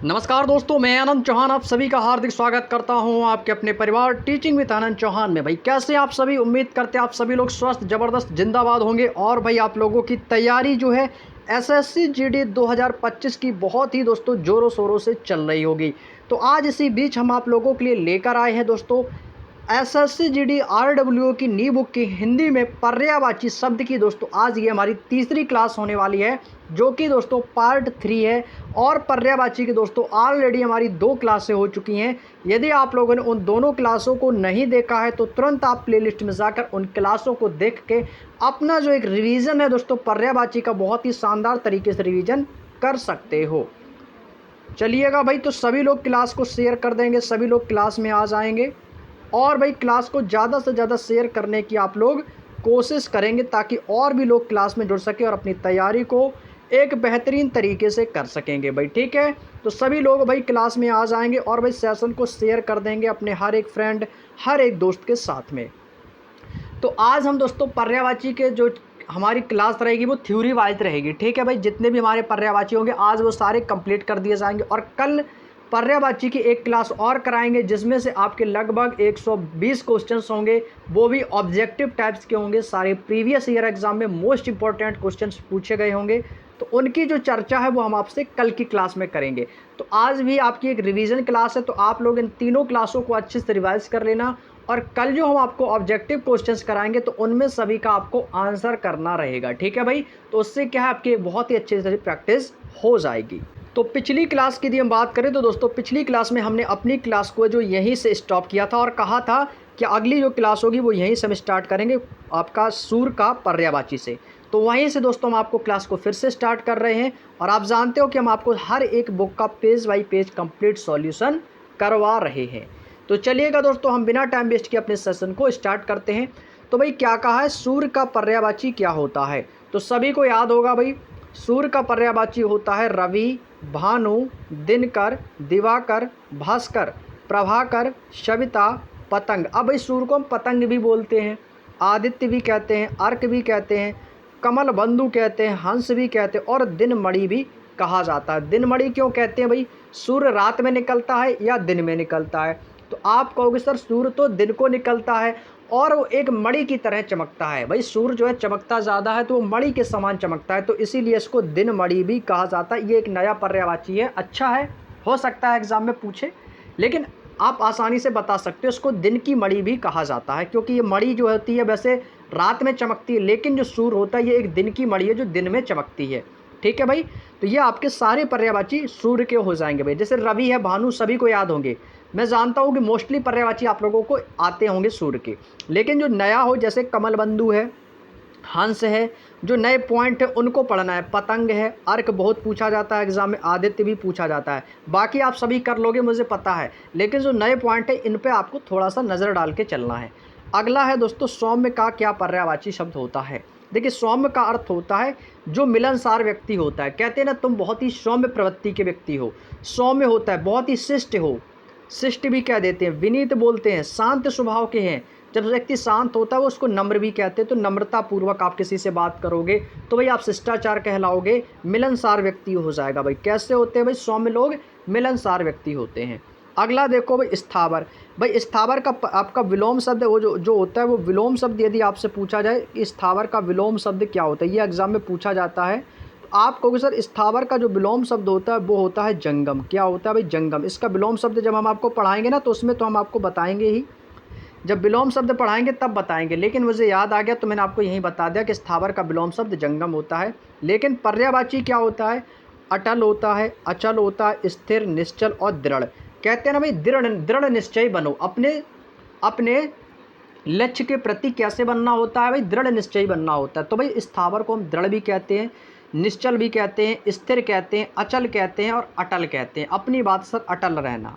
नमस्कार दोस्तों, मैं आनंद चौहान आप सभी का हार्दिक स्वागत करता हूं आपके अपने परिवार टीचिंग विद आनंद चौहान में। भाई कैसे आप सभी, उम्मीद करते हैं आप सभी लोग स्वस्थ ज़बरदस्त जिंदाबाद होंगे। और भाई आप लोगों की तैयारी जो है एसएससी जीडी 2025 की बहुत ही दोस्तों ज़ोरों शोरों से चल रही होगी। तो आज इसी बीच हम आप लोगों के लिए लेकर आए हैं दोस्तों एसएससी जीडी आरडब्ल्यूओ की नी बुक की हिंदी में पर्यायवाची शब्द की दोस्तों आज ये हमारी तीसरी क्लास होने वाली है, जो कि दोस्तों पार्ट 3 है। और पर्यायवाची की दोस्तों ऑलरेडी हमारी 2 क्लासें हो चुकी हैं। यदि आप लोगों ने उन दोनों क्लासों को नहीं देखा है तो तुरंत आप प्लेलिस्ट में जाकर उन क्लासों को देख के अपना जो एक रिवीजन है दोस्तों पर्यायवाची का बहुत ही शानदार तरीके से रिवीजन कर सकते हो। चलिएगा भाई, तो सभी लोग क्लास को शेयर कर देंगे, सभी लोग क्लास में आ जाएंगे। और भाई क्लास को ज़्यादा से ज़्यादा शेयर करने की आप लोग कोशिश करेंगे ताकि और भी लोग क्लास में जुड़ सके और अपनी तैयारी को एक बेहतरीन तरीके से कर सकेंगे भाई। ठीक है, तो सभी लोग भाई क्लास में आ जाएंगे और भाई सेशन को शेयर कर देंगे अपने हर एक फ्रेंड, हर एक दोस्त के साथ में। तो आज हम दोस्तों पर्यायवाची के जो हमारी क्लास रहेगी वो थ्योरी वाइज रहेगी। ठीक है भाई, जितने भी हमारे पर्यायवाची होंगे आज वो सारे कंप्लीट कर दिए जाएंगे। और कल पर्यायवाची की एक क्लास और कराएंगे जिसमें से आपके लगभग 120 क्वेश्चंस होंगे, वो भी ऑब्जेक्टिव टाइप्स के होंगे। सारे प्रीवियस ईयर एग्जाम में मोस्ट इंपॉर्टेंट क्वेश्चंस पूछे गए होंगे, तो उनकी जो चर्चा है वो हम आपसे कल की क्लास में करेंगे। तो आज भी आपकी एक रिवीजन क्लास है, तो आप लोग इन तीनों क्लासों को अच्छे से रिवाइज कर लेना। और कल जो हम आपको ऑब्जेक्टिव क्वेश्चंस कराएंगे तो उनमें सभी का आपको आंसर करना रहेगा। ठीक है भाई, तो उससे क्या है आपकी बहुत ही अच्छे से प्रैक्टिस हो जाएगी। तो पिछली क्लास की यदि हम बात करें तो दोस्तों पिछली क्लास में हमने अपनी क्लास को जो यहीं से स्टॉप किया था और कहा था कि अगली जो क्लास होगी वो यहीं से हम स्टार्ट करेंगे आपका सूर का पर्यायवाची से। तो वहीं से दोस्तों हम आपको क्लास को फिर से स्टार्ट कर रहे हैं। और आप जानते हो कि हम आपको हर एक बुक का page by page complete solution करवा रहे हैं। तो चलिएगा दोस्तों, हम बिना टाइम वेस्ट किए अपने सेशन को स्टार्ट करते हैं। तो भाई क्या कहा है, सूर का पर्यायवाची क्या होता है। तो सभी को याद होगा भाई, सूर का पर्यायवाची होता है रवि, भानु, दिनकर, दिवाकर, भास्कर, प्रभाकर, सविता, पतंग। अब भाई सूर को हम पतंग भी बोलते हैं, आदित्य भी कहते हैं, अर्क भी कहते हैं, कमल बंधु कहते हैं, हंस भी कहते हैं और दिनमणि भी कहा जाता है। दिनमणि क्यों कहते हैं भाई, सूर्य रात में निकलता है या दिन में निकलता है। तो आप कहोगे सर सूर्य तो दिन को निकलता है और वो एक मणि की तरह चमकता है। भाई सूर्य जो है चमकता ज़्यादा है तो वो मणि के समान चमकता है, तो इसीलिए इसको दिन मणि भी कहा जाता है। ये एक नया पर्यायवाची है, अच्छा है, हो सकता है एग्जाम में पूछे, लेकिन आप आसानी से बता सकते हो इसको दिन की मणि भी कहा जाता है, क्योंकि ये मणि जो होती है वैसे रात में चमकती है, लेकिन जो सूर्य होता है ये एक दिन की मणि है जो दिन में चमकती है। ठीक है भाई, तो ये आपके सारे पर्यायवाची सूर्य के हो जाएंगे भाई। जैसे रवि है, भानु सभी को याद होंगे। मैं जानता हूँ कि मोस्टली पर्यायवाची आप लोगों को आते होंगे सूर्य के, लेकिन जो नया हो जैसे कमल बंधु है, हंस है, जो नए पॉइंट है उनको पढ़ना है। पतंग है, अर्क बहुत पूछा जाता है एग्जाम में, आदित्य भी पूछा जाता है। बाकी आप सभी कर लोगे मुझे पता है, लेकिन जो नए पॉइंट है इन पे आपको थोड़ा सा नज़र डाल के चलना है। अगला है दोस्तों सौम्य का क्या पर्यायवाची शब्द होता है। देखिए सौम्य का अर्थ होता है जो मिलनसार व्यक्ति होता है। कहते हैं ना तुम बहुत ही सौम्य प्रवृत्ति के व्यक्ति हो, सौम्य होता है, बहुत ही शिष्ट हो, शिष्ट भी कह देते हैं, विनीत बोलते हैं, शांत स्वभाव के हैं। जब व्यक्ति शांत होता है वो उसको नम्र भी कहते हैं। तो नम्रता पूर्वक आप किसी से बात करोगे तो भाई आप शिष्टाचार कहलाओगे, मिलनसार व्यक्ति हो जाएगा भाई। कैसे होते हैं भाई सौम्य लोग, मिलनसार व्यक्ति होते हैं। अगला देखो भाई स्थावर। भाई स्थावर का आपका विलोम शब्द वो जो होता है वो विलोम शब्द यदि आपसे पूछा जाए कि स्थावर का विलोम शब्द क्या होता है, ये एग्जाम में पूछा जाता है। आप कहोगे सर स्थावर का जो विलोम शब्द होता है वो होता है जंगम। क्या होता है भाई, जंगम। इसका विलोम शब्द जब हम आपको पढ़ाएंगे ना तो उसमें तो हम आपको बताएंगे ही, जब विलोम शब्द पढ़ाएंगे तब बताएंगे, लेकिन मुझे याद आ गया तो मैंने आपको यही बता दिया कि स्थावर का विलोम शब्द जंगम होता है। लेकिन पर्यायवाची क्या होता है, अटल होता है, अचल होता है, स्थिर, निश्चल और दृढ़। कहते हैं ना भाई दृढ़ निश्चय बनो, अपने लक्ष्य के प्रति कैसे बनना होता है भाई, दृढ़ निश्चयी बनना होता है। तो भाई स्थावर को हम दृढ़ भी कहते हैं, निश्चल भी कहते हैं, स्थिर कहते हैं, अचल कहते हैं और अटल कहते हैं। अपनी बात सर अटल रहना।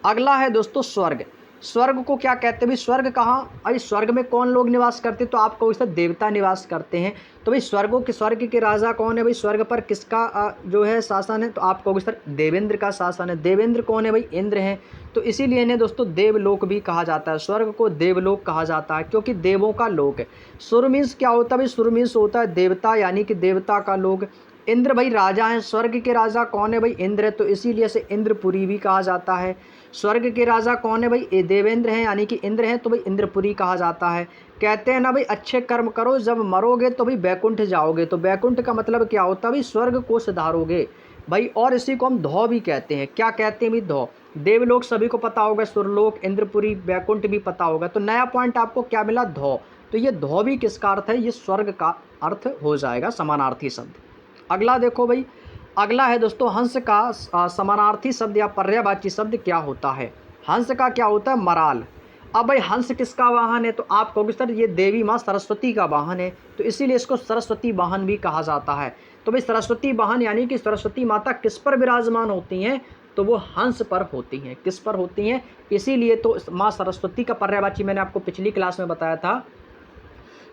अगला है दोस्तों स्वर्ग। स्वर्ग को क्या कहते हैं भाई, स्वर्ग कहाँ, अरे स्वर्ग में कौन लोग निवास करते हैं, तो आप कहोगे सर देवता निवास करते हैं। तो भाई स्वर्ग के राजा कौन है भाई, स्वर्ग पर किसका जो है शासन है, तो आप कहोगे सर देवेंद्र का शासन है। देवेंद्र कौन है भाई, इंद्र हैं। तो इसीलिए इन्हें दोस्तों देवलोक भी कहा जाता है, स्वर्ग को देवलोक कहा जाता है क्योंकि देवों का लोक है। सुर मीन्स क्या होता है भाई, सुर मीन्स होता है देवता, यानी कि देवता का लोक। इंद्र भाई राजा हैं, स्वर्ग के राजा कौन है भाई? इंद्र है, तो इसीलिए से इंद्रपुरी भी कहा जाता है। स्वर्ग के राजा कौन है भाई? ये देवेंद्र हैं, यानी कि इंद्र हैं, तो भाई इंद्रपुरी कहा जाता है। कहते हैं ना भाई अच्छे कर्म करो, जब मरोगे तो भाई बैकुंठ जाओगे। तो बैकुंठ का मतलब क्या होता है भाई? स्वर्ग को सुधारोगे भाई। और इसी को हम धौ भी कहते हैं। क्या कहते हैं भाई? धौ। देवलोक सभी को पता होगा, सुरलोक, इंद्रपुरी, बैकुंठ भी पता होगा। तो नया पॉइंट आपको क्या मिला? धौ। तो ये धौ भी किसका अर्थ है? ये स्वर्ग का अर्थ हो जाएगा, समानार्थी शब्द। अगला देखो भाई, अगला है दोस्तों हंस का समानार्थी शब्द या पर्यायवाची शब्द क्या होता है? हंस का क्या होता है? मराल। अब भाई हंस किसका वाहन है? तो आप कहोगे सर ये देवी माँ सरस्वती का वाहन है, तो इसीलिए इसको सरस्वती वाहन भी कहा जाता है। तो भाई सरस्वती वाहन यानी कि सरस्वती माता किस पर विराजमान होती हैं? तो वो हंस पर होती हैं। किस पर होती हैं? इसीलिए तो माँ सरस्वती का पर्यायवाची मैंने आपको पिछली क्लास में बताया था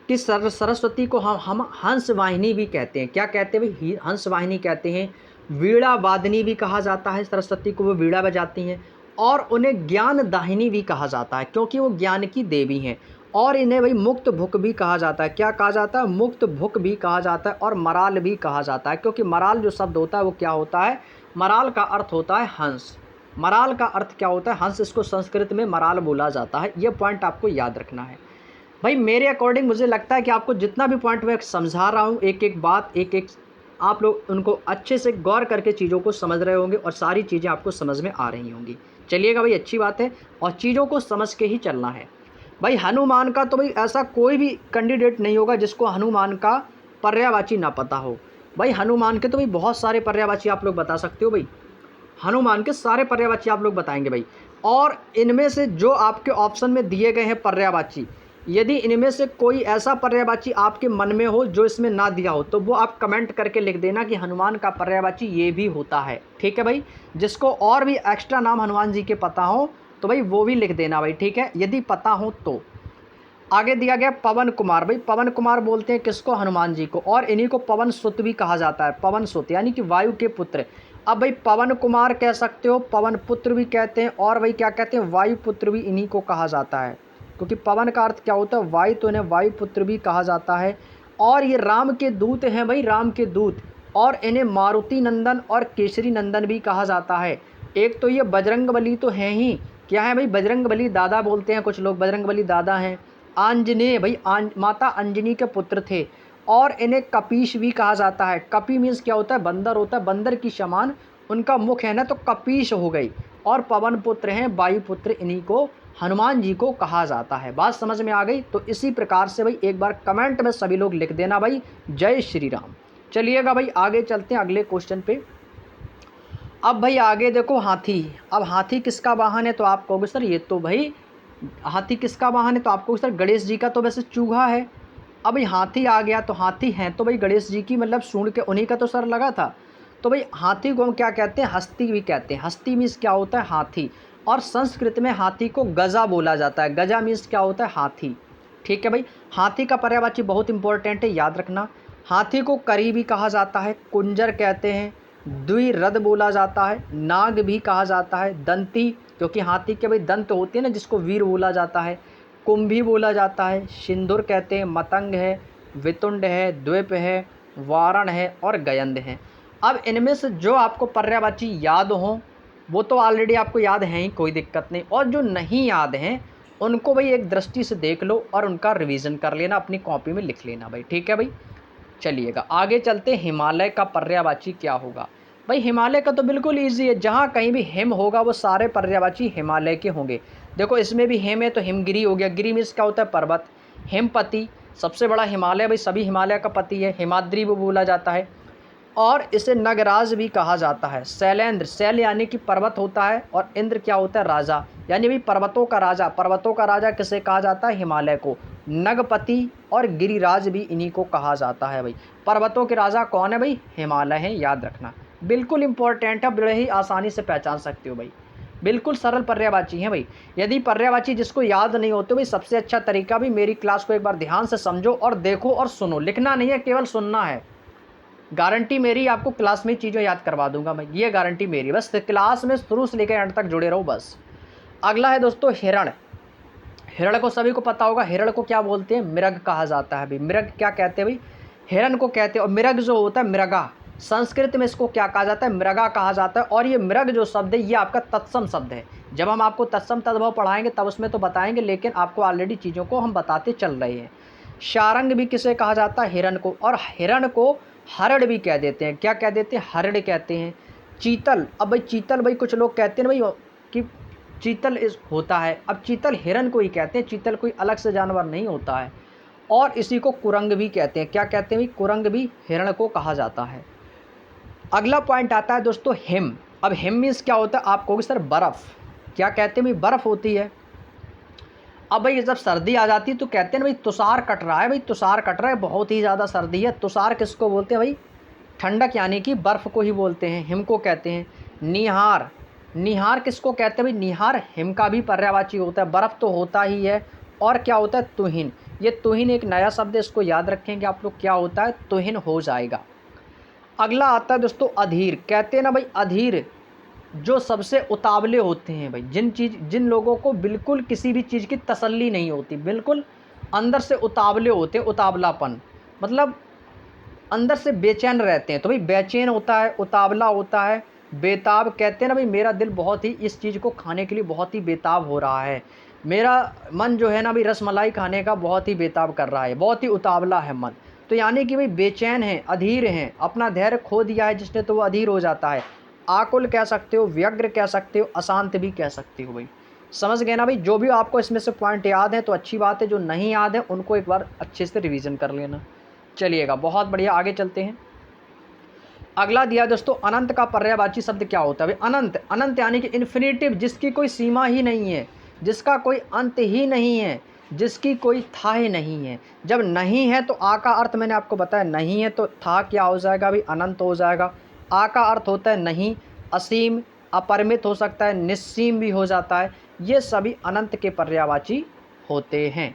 कि सरस्वती को हम हंस वाहिनी भी कहते हैं। क्या कहते हैं भाई? हंस वाहिनी कहते हैं। वीणा वादनी भी कहा जाता है सरस्वती को, वो वीणा बजाती हैं। और उन्हें ज्ञान दाहिनी भी कहा जाता है, क्योंकि वो ज्ञान की देवी हैं। और इन्हें भाई मुक्त भुक भी कहा जाता है। क्या कहा जाता है? मुक्त भुक भी कहा जाता है। और मराल भी कहा जाता है, क्योंकि मराल जो शब्द होता है वो क्या होता है? मराल का अर्थ होता है हंस। मराल का अर्थ क्या होता है? हंस। इसको संस्कृत में मराल बोला जाता है। ये पॉइंट आपको याद रखना है भाई। मेरे अकॉर्डिंग मुझे लगता है कि आपको जितना भी पॉइंट मैं समझा रहा हूँ, एक एक बात, एक एक आप लोग उनको अच्छे से गौर करके चीज़ों को समझ रहे होंगे और सारी चीज़ें आपको समझ में आ रही होंगी। चलिएगा भाई, अच्छी बात है। और चीज़ों को समझ के ही चलना है भाई। हनुमान का तो भाई ऐसा कोई भी कैंडिडेट नहीं होगा जिसको हनुमान का पर्यायवाची ना पता हो। भाई हनुमान के तो भाई बहुत सारे पर्यायवाची आप लोग बता सकते हो भाई। हनुमान के सारे पर्यायवाची आप लोग बताएंगे भाई। और इनमें से जो आपके ऑप्शन में दिए गए हैं पर्यायवाची, यदि इनमें से कोई ऐसा पर्यायवाची आपके मन में हो जो इसमें ना दिया हो, तो वो आप कमेंट करके लिख देना कि हनुमान का पर्यायवाची ये भी होता है। ठीक है भाई। जिसको और भी एक्स्ट्रा नाम हनुमान जी के पता हो तो भाई वो भी लिख देना भाई। ठीक है, यदि पता हो तो। आगे दिया गया पवन कुमार। भाई पवन कुमार बोलते हैं किसको? हनुमान जी को। और इन्हीं को पवन सुत भी कहा जाता है। पवन सुत यानी कि वायु के पुत्र। अब भाई पवन कुमार कह सकते हो, पवन पुत्र भी कहते हैं, और भाई क्या कहते हैं? वायु पुत्र भी इन्हीं को कहा जाता है, क्योंकि पवन का अर्थ क्या होता है? वायु, तो इन्हें वायु पुत्र भी कहा जाता है। और ये राम के दूत हैं भाई, राम के दूत। और इन्हें मारुति नंदन और केसरी नंदन भी कहा जाता है। एक तो ये बजरंगबली तो हैं ही, क्या है भाई? बजरंगबली दादा बोलते हैं कुछ लोग, बजरंगबली दादा हैं। आंजनेय भाई, माता अंजनी के पुत्र थे। और इन्हें कपीश भी कहा जाता है। कपी मीन्स क्या होता है? बंदर होता है, बंदर की समान उनका मुख है ना, तो कपीश हो गई। और पवन पुत्र हैं, वायुपुत्र, इन्हीं को हनुमान जी को कहा जाता है। बात समझ में आ गई? तो इसी प्रकार से भाई एक बार कमेंट में सभी लोग लिख देना भाई, जय श्री राम। चलिएगा भाई आगे चलते हैं अगले क्वेश्चन पे। अब भाई आगे देखो हाथी। अब हाथी किसका वाहन है? तो आप कहोगे सर ये तो भाई हाथी किसका वाहन है? तो आपको सर गणेश जी का तो वैसे चूहा है। अब भाई हाथी आ गया, तो हाथी हैं तो भाई गणेश जी की, मतलब सूंड के उन्हीं का तो सर लगा था। तो भाई हाथी को हम क्या कहते हैं? हस्ती भी कहते हैं। हस्ती मीन्स क्या होता है? हाथी। और संस्कृत में हाथी को गजा बोला जाता है। गजा मीन्स क्या होता है? हाथी। ठीक है भाई। हाथी का पर्यायवाची बहुत इंपॉर्टेंट है, याद रखना। हाथी को करी भी कहा जाता है, कुंजर कहते हैं, द्विरद बोला जाता है, नाग भी कहा जाता है, दंती, क्योंकि हाथी के भाई दंत होते हैं ना, जिसको वीर बोला जाता है, कुंभी बोला जाता है, सिंदूर कहते हैं, मतंग है, वितुंड है, द्वीप है, वारण है और गयंद है। अब इनमें से जो आपको पर्यायवाची याद हो वो तो ऑलरेडी आपको याद है ही, कोई दिक्कत नहीं। और जो नहीं याद हैं उनको भाई एक दृष्टि से देख लो और उनका रिवीजन कर लेना, अपनी कॉपी में लिख लेना भाई। ठीक है भाई। चलिएगा आगे चलते। हिमालय का पर्यायवाची क्या होगा? भाई हिमालय का तो बिल्कुल ईजी है, जहाँ कहीं भी हिम होगा वो सारे पर्यायवाची हिमालय के होंगे। देखो इसमें भी हिम है तो हिमगिरी हो गया। गिरी मीन्स क्या होता है? पर्वत। हिमपति सबसे बड़ा हिमालय, भाई सभी हिमालय का पति है। हिमाद्री भी बोला जाता है। और इसे नगराज भी कहा जाता है। शैलेंद्र, शैल यानी कि पर्वत होता है, और इंद्र क्या होता है? राजा, यानी भाई पर्वतों का राजा। पर्वतों का राजा किसे कहा जाता है? हिमालय को। नगपति और गिरिराज भी इन्हीं को कहा जाता है भाई। पर्वतों के राजा कौन है भाई? हिमालय है, याद रखना। बिल्कुल इंपॉर्टेंट है, बड़े ही आसानी से पहचान सकते हो भाई। बिल्कुल सरल पर्यायवाची हैं भाई। यदि पर्यायवाची जिसको याद नहीं होते भाई, सबसे अच्छा तरीका भी मेरी क्लास को एक बार ध्यान से समझो और देखो और सुनो। लिखना नहीं है, केवल सुनना है। गारंटी मेरी, आपको क्लास में चीज़ें याद करवा दूंगा मैं, ये गारंटी मेरी। बस क्लास में शुरू से लेकर एंड तक जुड़े रहो बस। अगला है दोस्तों हिरण। हिरण को सभी को पता होगा। हिरण को क्या बोलते हैं? मृग कहा जाता है भाई। मृग क्या कहते हैं भाई? हिरण को कहते हैं। और मृग जो होता है मृगा, संस्कृत में इसको क्या कहा जाता है, मृगा कहा जाता है। और ये मृग जो शब्द है ये आपका तत्सम शब्द है। जब हम आपको तत्सम तद्भव पढ़ाएंगे तब उसमें तो बताएंगे, लेकिन आपको ऑलरेडी चीज़ों को हम बताते चल रहे हैं। शारंग भी किसे कहा जाता है, हिरण को। और हिरण को हरड़ भी कह देते हैं। क्या कह देते हैं, हरड़ कहते हैं। चीतल, अब भाई चीतल, भाई कुछ लोग कहते हैं भाई कि चीतल इस होता है, अब चीतल हिरण को ही कहते हैं, चीतल कोई अलग से जानवर नहीं होता है। और इसी को कुरंग भी कहते हैं। क्या कहते हैं भाई, कुरंग भी हिरण को कहा जाता है। अगला पॉइंट आता है दोस्तों हिम। अब हिम मीन्स क्या होता है, आप कहोगे सर बर्फ़। क्या कहते हैं भाई, बर्फ़ होती है। अब भाई जब सर्दी आ जाती है तो कहते हैं भाई तुषार कट रहा है, भाई तुषार कट रहा है, बहुत ही ज़्यादा सर्दी है। तुषार किसको बोलते हैं भाई, ठंडक यानी कि बर्फ़ को ही बोलते हैं, हिम को कहते हैं। निहार, निहार किसको कहते हैं भाई, निहार हिम का भी पर्यायवाची होता है, बर्फ़ तो होता ही है। और क्या होता है, तुहिन। ये तुहिन एक नया शब्द है, इसको याद रखेंगे आप लोग, क्या होता है, तुहिन हो जाएगा। अगला आता है दोस्तों अधीर। कहते हैं ना भाई अधीर जो सबसे उतावले होते हैं भाई, जिन लोगों को बिल्कुल किसी भी चीज़ की तसल्ली नहीं होती, बिल्कुल अंदर से उतावले होते हैं, उतावलापन मतलब अंदर से बेचैन रहते हैं। तो भाई बेचैन होता है, उतावला होता है, बेताब। कहते हैं ना भाई मेरा दिल बहुत ही इस चीज़ को खाने के लिए बहुत ही बेताब हो रहा है, मेरा मन जो है ना भाई रसमलाई खाने का बहुत ही बेताब कर रहा है, बहुत ही उतावला है मन। तो यानी कि भाई बेचैन हैं, अधीर हैं, अपना धैर्य खो दिया है जिसने तो वो अधीर हो जाता है। आकुल कह सकते हो, व्यग्र कह सकते हो, अशांत भी कह सकते हो भाई। समझ गए ना भाई। जो भी आपको इसमें से पॉइंट याद है तो अच्छी बात है, जो नहीं याद है उनको एक बार अच्छे से रिवीजन कर लेना। चलिएगा, बहुत बढ़िया, आगे चलते हैं। अगला दिया दोस्तों अनंत का पर्यायवाची शब्द क्या होता है। अनंत, अनंत यानी कि इन्फिनिटिव, जिसकी कोई सीमा ही नहीं है, जिसका कोई अंत ही नहीं है, जिसकी कोई था ही नहीं है। जब नहीं है तो आ का अर्थ मैंने आपको बताया, नहीं है तो था क्या हो जाएगा भाई, अनंत हो जाएगा। आ का अर्थ होता है नहीं, असीम, अपरिमित हो सकता है, निस्सीम भी हो जाता है। ये सभी अनंत के पर्यायवाची होते हैं।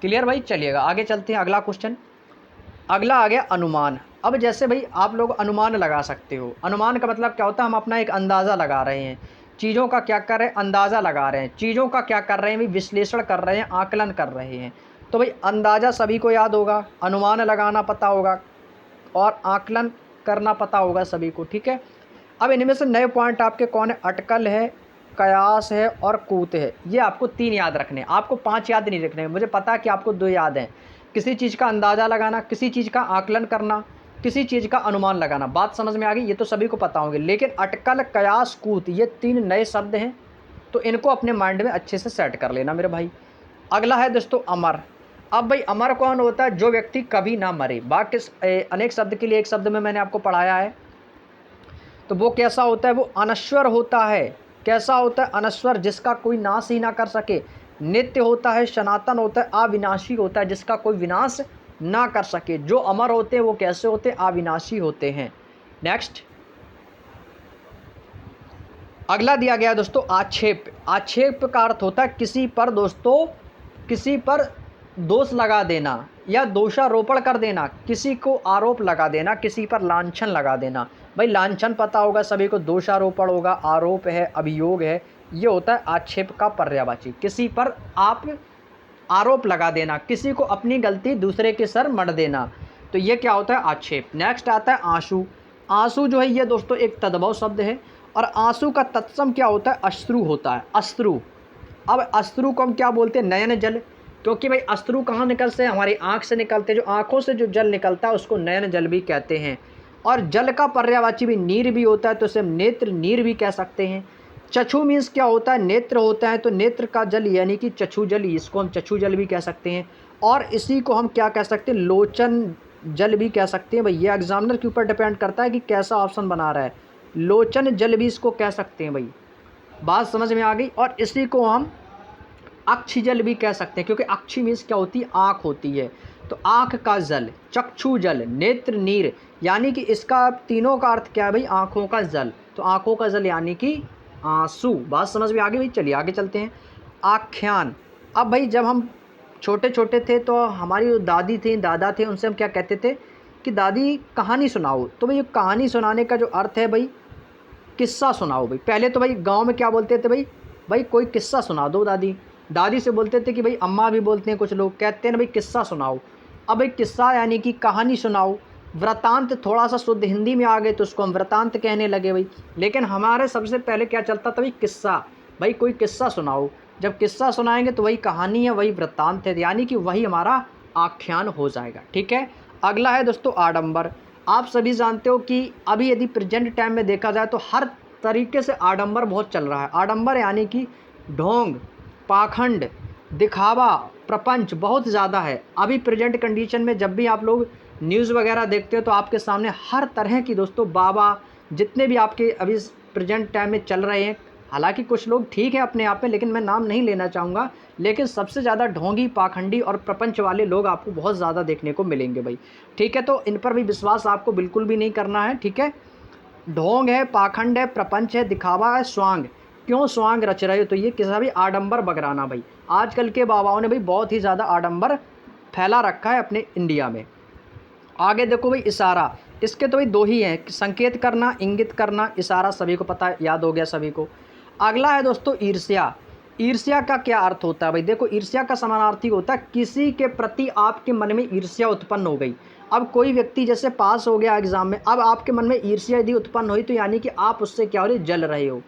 क्लियर भाई। चलिएगा आगे चलते हैं, अगला क्वेश्चन। अगला आ गया अनुमान। अब जैसे भाई आप लोग अनुमान लगा सकते हो। अनुमान का मतलब क्या होता है, हम अपना एक अंदाज़ा लगा रहे हैं, चीज़ों का क्या कर रहे हैं, अंदाज़ा लगा रहे हैं, चीज़ों का क्या कर रहे हैं भाई, विश्लेषण कर रहे हैं, आकलन कर रहे हैं। तो भाई अंदाज़ा सभी को याद होगा, अनुमान लगाना पता होगा और आकलन करना पता होगा सभी को, ठीक है। अब इनमें से नए पॉइंट आपके कौन है, अटकल है, कयास है और कूत है। ये आपको 3 याद रखने हैं, आपको 5 याद नहीं रखने हैं। मुझे पता है कि आपको 2 याद हैं, किसी चीज़ का अंदाज़ा लगाना, किसी चीज़ का आकलन करना, किसी चीज़ का अनुमान लगाना। बात समझ में आ गई, ये तो सभी को पता होंगे। लेकिन अटकल, कयास, कूत ये 3 नए शब्द हैं, तो इनको अपने माइंड में अच्छे से सेट कर लेना मेरे भाई। अगला है दोस्तों अमर। अब भाई अमर कौन होता है, जो व्यक्ति कभी ना मरे। बाकी अनेक शब्द के लिए एक शब्द में मैंने आपको पढ़ाया है। तो वो कैसा होता है, वो अनश्वर होता है। कैसा होता है, अनश्वर, जिसका कोई नाश ही ना कर सके। नित्य होता है, सनातन होता है, अविनाशी होता है, जिसका कोई विनाश ना कर सके। जो अमर होते हैं वो कैसे होते हैं, अविनाशी होते हैं। नेक्स्ट अगला दिया गया दोस्तों आक्षेप। आक्षेप का अर्थ होता है किसी पर दोस्तों, किसी पर दोष लगा देना या दोषारोपण कर देना, किसी को आरोप लगा देना, किसी पर लांछन लगा देना। भाई लांछन पता होगा सभी को, दोषारोपण होगा, आरोप है, अभियोग है, ये होता है आक्षेप का पर्यायवाची। किसी पर आप आरोप लगा देना, किसी को अपनी गलती दूसरे के सर मढ़ देना, तो ये क्या होता है, आक्षेप। नेक्स्ट आता है आंसू। आंसू जो है ये दोस्तों एक तद्भव शब्द है, और आंसू का तत्सम क्या होता है, अश्रु होता है, अश्रु। अब अश्रु को हम क्या बोलते हैं, नयन जल। क्योंकि भाई अश्रु कहाँ निकलते हैं, हमारी आँख से निकलते हैं। जो आँखों से जो जल निकलता है उसको नयन जल भी कहते हैं। और जल का पर्यायवाची भी नीर भी होता है, तो उसे नेत्र नीर भी कह सकते हैं। चक्षु मीन्स क्या होता है, नेत्र होता है, तो नेत्र का जल यानी कि चक्षु जल, इसको हम चक्षु जल भी कह सकते हैं। और इसी को हम क्या कह सकते हैं, लोचन जल भी कह सकते हैं। भाई ये एग्जामिनर के ऊपर डिपेंड करता है कि कैसा ऑप्शन बना रहा है। लोचन जल भी इसको कह सकते हैं भाई, बात समझ में आ गई। और इसी को हम अक्षि जल भी कह सकते हैं, क्योंकि अक्षि मीन्स क्या होती है, आँख होती है। तो आँख का जल, चक्षु जल, नेत्र नीर, यानी कि इसका तीनों का अर्थ क्या है भाई, आँखों का जल। तो आँखों का जल यानी कि आंसू। बात समझ में आ गई भाई। चलिए आगे चलते हैं। आख्यान। अब भाई जब हम छोटे छोटे थे तो हमारी जो दादी थी, दादा थे, उनसे हम क्या कहते थे कि दादी कहानी सुनाओ। तो भाई कहानी सुनाने का जो अर्थ है भाई, किस्सा सुनाओ भाई। पहले तो भाई गांव में क्या बोलते थे भाई कोई किस्सा सुना दो। दादी से बोलते थे कि भाई, अम्मा भी बोलते हैं कुछ लोग, कहते हैं ना भाई किस्सा सुनाओ। अब भाई किस्सा यानी कि कहानी सुनाओ, वृतांत थोड़ा सा शुद्ध हिंदी में आ गए तो उसको हम वृतांत कहने लगे भाई। लेकिन हमारे सबसे पहले क्या चलता था भाई, किस्सा। भाई कोई किस्सा सुनाओ, जब किस्सा सुनाएंगे तो वही कहानी है, वही वृत्तांत है, यानी कि वही हमारा आख्यान हो जाएगा। ठीक है। अगला है दोस्तों आडंबर। आप सभी जानते हो कि अभी यदि प्रेजेंट टाइम में देखा जाए तो हर तरीके से आडंबर बहुत चल रहा है। आडंबर यानी कि ढोंग, पाखंड, दिखावा, प्रपंच बहुत ज़्यादा है। अभी प्रेजेंट कंडीशन में जब भी आप लोग न्यूज़ वगैरह देखते हो तो आपके सामने हर तरह की दोस्तों बाबा जितने भी आपके अभी प्रेजेंट टाइम में चल रहे हैं, हालांकि कुछ लोग ठीक है अपने आप में, लेकिन मैं नाम नहीं लेना चाहूँगा, लेकिन सबसे ज़्यादा ढोंगी, पाखंडी और प्रपंच वाले लोग आपको बहुत ज़्यादा देखने को मिलेंगे भाई। ठीक है, तो इन पर भी विश्वास आपको बिल्कुल भी नहीं करना है। ठीक है, ढोंग है, पाखंड है, प्रपंच है, दिखावा है, स्वांग। क्यों स्वांग रच रहे हो, तो ये किसी भी आडंबर बगराना भाई। आजकल के बाबाओं ने भाई बहुत ही ज़्यादा आडंबर फैला रखा है अपने इंडिया में। आगे देखो भाई इशारा, इसके तो भाई दो ही हैं, संकेत करना, इंगित करना। इशारा सभी को पता है, याद हो गया सभी को। अगला है दोस्तों ईर्ष्या। ईर्ष्या का क्या अर्थ होता है भाई, देखो ईर्ष्या का समानार्थी होता है किसी के प्रति आपके मन में ईर्ष्या उत्पन्न हो गई। अब कोई व्यक्ति जैसे पास हो गया एग्जाम में, अब आपके मन में ईर्ष्या यदि उत्पन्न हुई तो यानी कि आप उससे क्या हो रहे, जल रहे हो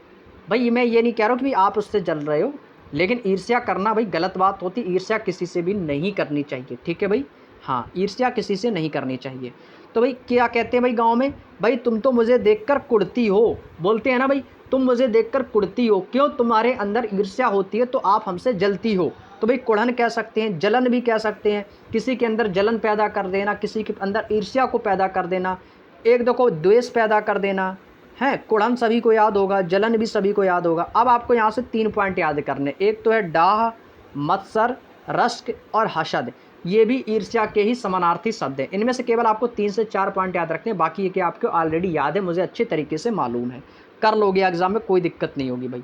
भाई। मैं ये नहीं कह रहा हूँ कि आप उससे जल रहे हो, लेकिन ईर्ष्या करना भाई गलत बात होती। ईर्ष्या किसी से भी नहीं करनी चाहिए। ठीक है भाई, हाँ, ईर्ष्या किसी से नहीं करनी चाहिए। तो भाई क्या कहते हैं भाई गांव में, भाई तुम तो मुझे देखकर कुड़ती हो, बोलते हैं ना भाई, तुम मुझे देखकर कुड़ती हो, क्यों, तुम्हारे अंदर ईर्ष्या होती है तो आप हमसे जलती हो। तो भाई कुड़न कह सकते हैं, जलन भी कह सकते हैं, किसी के अंदर जलन पैदा कर देना, किसी के अंदर ईर्ष्या को पैदा कर देना, एक दो को द्वेष पैदा कर देना है। कुड़न सभी को याद होगा, जलन भी सभी को याद होगा। अब आपको यहाँ से 3 पॉइंट याद करने, एक तो है डाह, मत्सर, रश्क और हसद। ये भी ईर्ष्या के ही समानार्थी शब्द हैं। इनमें से केवल आपको 3 से 4 पॉइंट याद रखने हैं, बाकी ये कि आपको ऑलरेडी याद है, मुझे अच्छे तरीके से मालूम है, कर लोगे एग्जाम में, कोई दिक्कत नहीं होगी भाई।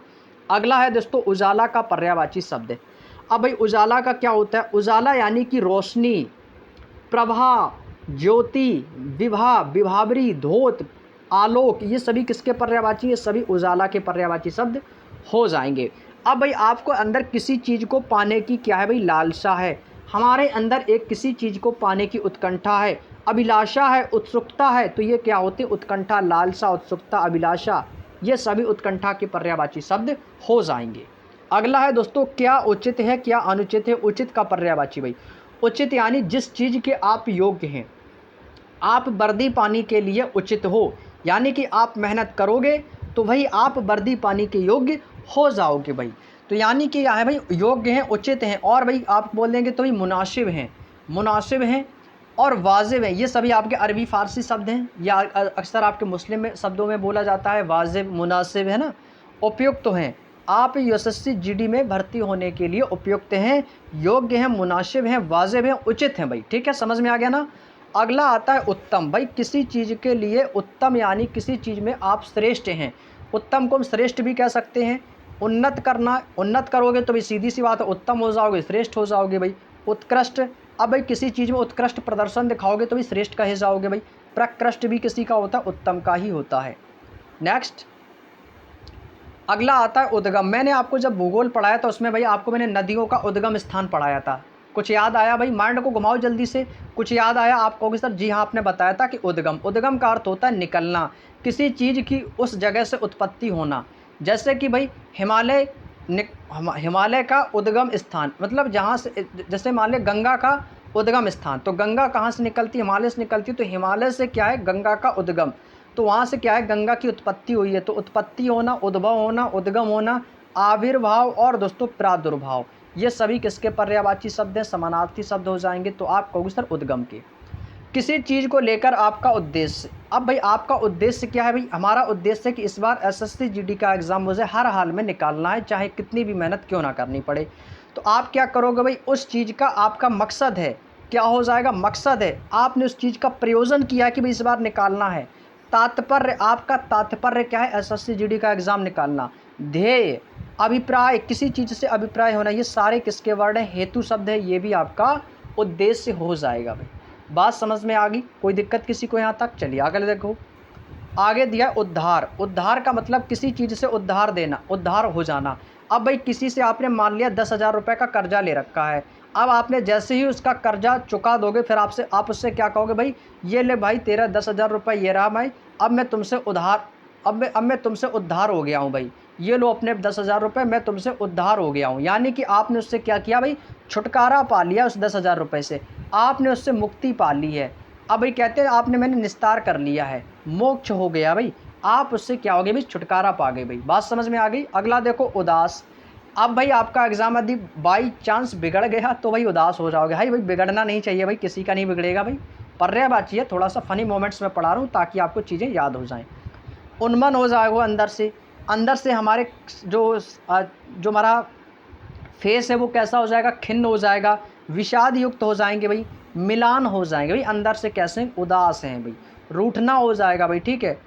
अगला है दोस्तों उजाला का पर्यायवाची शब्द है। अब भाई उजाला का क्या होता है, उजाला यानी कि रोशनी, प्रभा, ज्योति, विभा, विभावरी, धोत, आलोक, ये सभी किसके पर्यायवाची, ये सभी उजाला के पर्यायवाची शब्द हो जाएंगे। अब भाई आपको अंदर किसी चीज़ को पाने की क्या है भाई, लालसा है। हमारे अंदर एक किसी चीज़ को पाने की उत्कंठा है, अभिलाषा है, उत्सुकता है। तो ये क्या होती है, उत्कंठा, लालसा, उत्सुकता, अभिलाषा, ये सभी उत्कंठा के पर्यायवाची शब्द हो जाएंगे। अगला है दोस्तों क्या उचित है, क्या अनुचित है। उचित का पर्यायवाची भाई, उचित यानी जिस चीज़ के आप योग्य हैं, आप वर्दी पाने के लिए उचित हो, यानी कि आप मेहनत करोगे तो भाई आप वर्दी पाने के योग्य हो जाओगे भाई। तो यानी कि क्या है भाई, योग्य हैं, उचित हैं, और भाई आप बोल देंगे तो भाई मुनासिब हैं, मुनासिब हैं और वाजिब हैं। ये सभी आपके अरबी फ़ारसी शब्द हैं, या अक्सर आपके मुस्लिम में शब्दों में बोला जाता है, वाजिब, मुनासिब, है ना। उपयुक्त हैं, आप एसएससी जीडी में भर्ती होने के लिए उपयुक्त हैं, योग्य हैं, मुनासिब हैं, वाजिब हैं, उचित हैं भाई। ठीक है, समझ में आ गया ना। अगला आता है उत्तम। भाई किसी चीज़ के लिए उत्तम यानी किसी चीज़ में आप श्रेष्ठ हैं। उत्तम को हम श्रेष्ठ भी कह सकते हैं। उन्नत करना, उन्नत करोगे तो भाई सीधी सी बात है, उत्तम हो जाओगे, श्रेष्ठ हो जाओगे भाई। उत्कृष्ट, अब भाई किसी चीज़ में उत्कृष्ट प्रदर्शन दिखाओगे तो भाई श्रेष्ठ कहे जाओगे भाई। प्रकृष्ट भी किसी का होता है, उत्तम का ही होता है। नेक्स्ट अगला आता है उद्गम। मैंने आपको जब भूगोल पढ़ाया था उसमें भाई आपको मैंने नदियों का उद्गम स्थान पढ़ाया था। कुछ याद आया भाई, माइंड को घुमाओ जल्दी से, कुछ याद आया आप कहोगे सर जी हाँ आपने बताया था कि उद्गम, उद्गम का अर्थ होता है निकलना, किसी चीज़ की उस जगह से उत्पत्ति होना। जैसे कि भाई हिमालय, हिमालय का उद्गम स्थान, मतलब जहाँ से, जैसे मान लें गंगा का उद्गम स्थान, तो गंगा कहाँ से निकलती है, हिमालय से निकलती है, तो हिमालय से क्या है, गंगा का उद्गम, तो वहाँ से क्या है, गंगा की उत्पत्ति हुई है। तो उत्पत्ति होना, उद्भव होना, उद्गम होना, आविर्भाव और दोस्तों प्रादुर्भाव, ये सभी किसके पर्यायवाची शब्द हैं, समानार्थी शब्द हो जाएंगे। तो आप कहोगे सर उद्गम के। किसी चीज़ को लेकर आपका उद्देश्य, अब भाई आपका उद्देश्य क्या है भाई, हमारा उद्देश्य है कि इस बार एसएससी जीडी का एग्ज़ाम मुझे हर हाल में निकालना है, चाहे कितनी भी मेहनत क्यों ना करनी पड़े। तो आप क्या करोगे भाई, उस चीज़ का आपका मकसद है, क्या हो जाएगा, मकसद है, आपने उस चीज़ का प्रयोजन किया कि भाई इस बार निकालना है। तात्पर्य, आपका तात्पर्य क्या है, एसएससी जीडी का एग्ज़ाम निकालना। ध्येय, अभिप्राय, किसी चीज़ से अभिप्राय होना, ये सारे किसके वर्ड हैं, हेतु शब्द है, ये भी आपका उद्देश्य हो जाएगा भाई। बात समझ में आ गई, कोई दिक्कत किसी को यहाँ तक। चलिए आगे देखो, आगे दिया उद्धार। उद्धार का मतलब किसी चीज़ से उद्धार देना, उद्धार हो जाना। अब भाई किसी से आपने मान लिया 10,000 रुपये का कर्जा ले रखा है, अब आपने जैसे ही उसका कर्जा चुका दोगे, फिर आप उससे क्या कहोगे, भाई ये ले भाई तेरा 10,000 रुपये ये रहा भाई, अब मैं तुमसे उधार अब मैं तुमसे उद्धार हो गया हूँ भाई, ये लो अपने 10,000 रुपये, मैं तुमसे उद्धार हो गया हूँ। यानी कि आपने उससे क्या किया भाई, छुटकारा पा लिया उस 10,000 रुपये से, आपने उससे मुक्ति पा ली है। अब भाई कहते हैं आपने मैंने निस्तार कर लिया है, मोक्ष हो गया भाई, आप उससे क्या हो गए भाई, छुटकारा पा गए भाई। बात समझ में आ गई। अगला देखो उदास। अब भाई आपका एग्जाम यदि बाई चांस बिगड़ गया तो भाई उदास हो जाओगे। भाई बिगड़ना नहीं चाहिए भाई, किसी का नहीं बिगड़ेगा भाई, पर्यायवाची है, थोड़ा सा फनी मोमेंट्स में पढ़ा रहा हूँ ताकि आपको चीज़ें याद हो जाएं। उन्मन हो जाएगा अंदर से हमारे जो हमारा फेस है वो कैसा हो जाएगा, खिन्न हो जाएगा, विषाद युक्त हो जाएंगे भाई, मिलान हो जाएंगे भाई, अंदर से कैसे उदास हैं भाई, रूठना हो जाएगा भाई, ठीक है।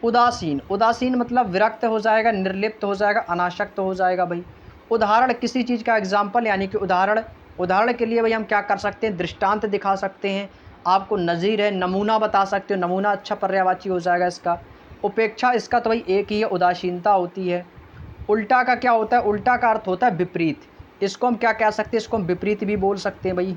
उदासीन मतलब विरक्त हो जाएगा, निर्लिप्त हो जाएगा, अनासक्त हो जाएगा भाई। उदाहरण किसी चीज़ का एग्जाम्पल, यानी कि उदाहरण के लिए भाई हम क्या कर सकते हैं, दृष्टांत दिखा सकते हैं, आपको नज़ीर है, नमूना बता सकते हो, नमूना अच्छा पर्यायवाची हो जाएगा इसका। उपेक्षा, इसका तो भाई एक ही है, उदासीनता होती है। उल्टा का क्या होता है, उल्टा का अर्थ होता है विपरीत, इसको हम क्या कह सकते हैं, इसको हम विपरीत भी बोल सकते हैं भाई।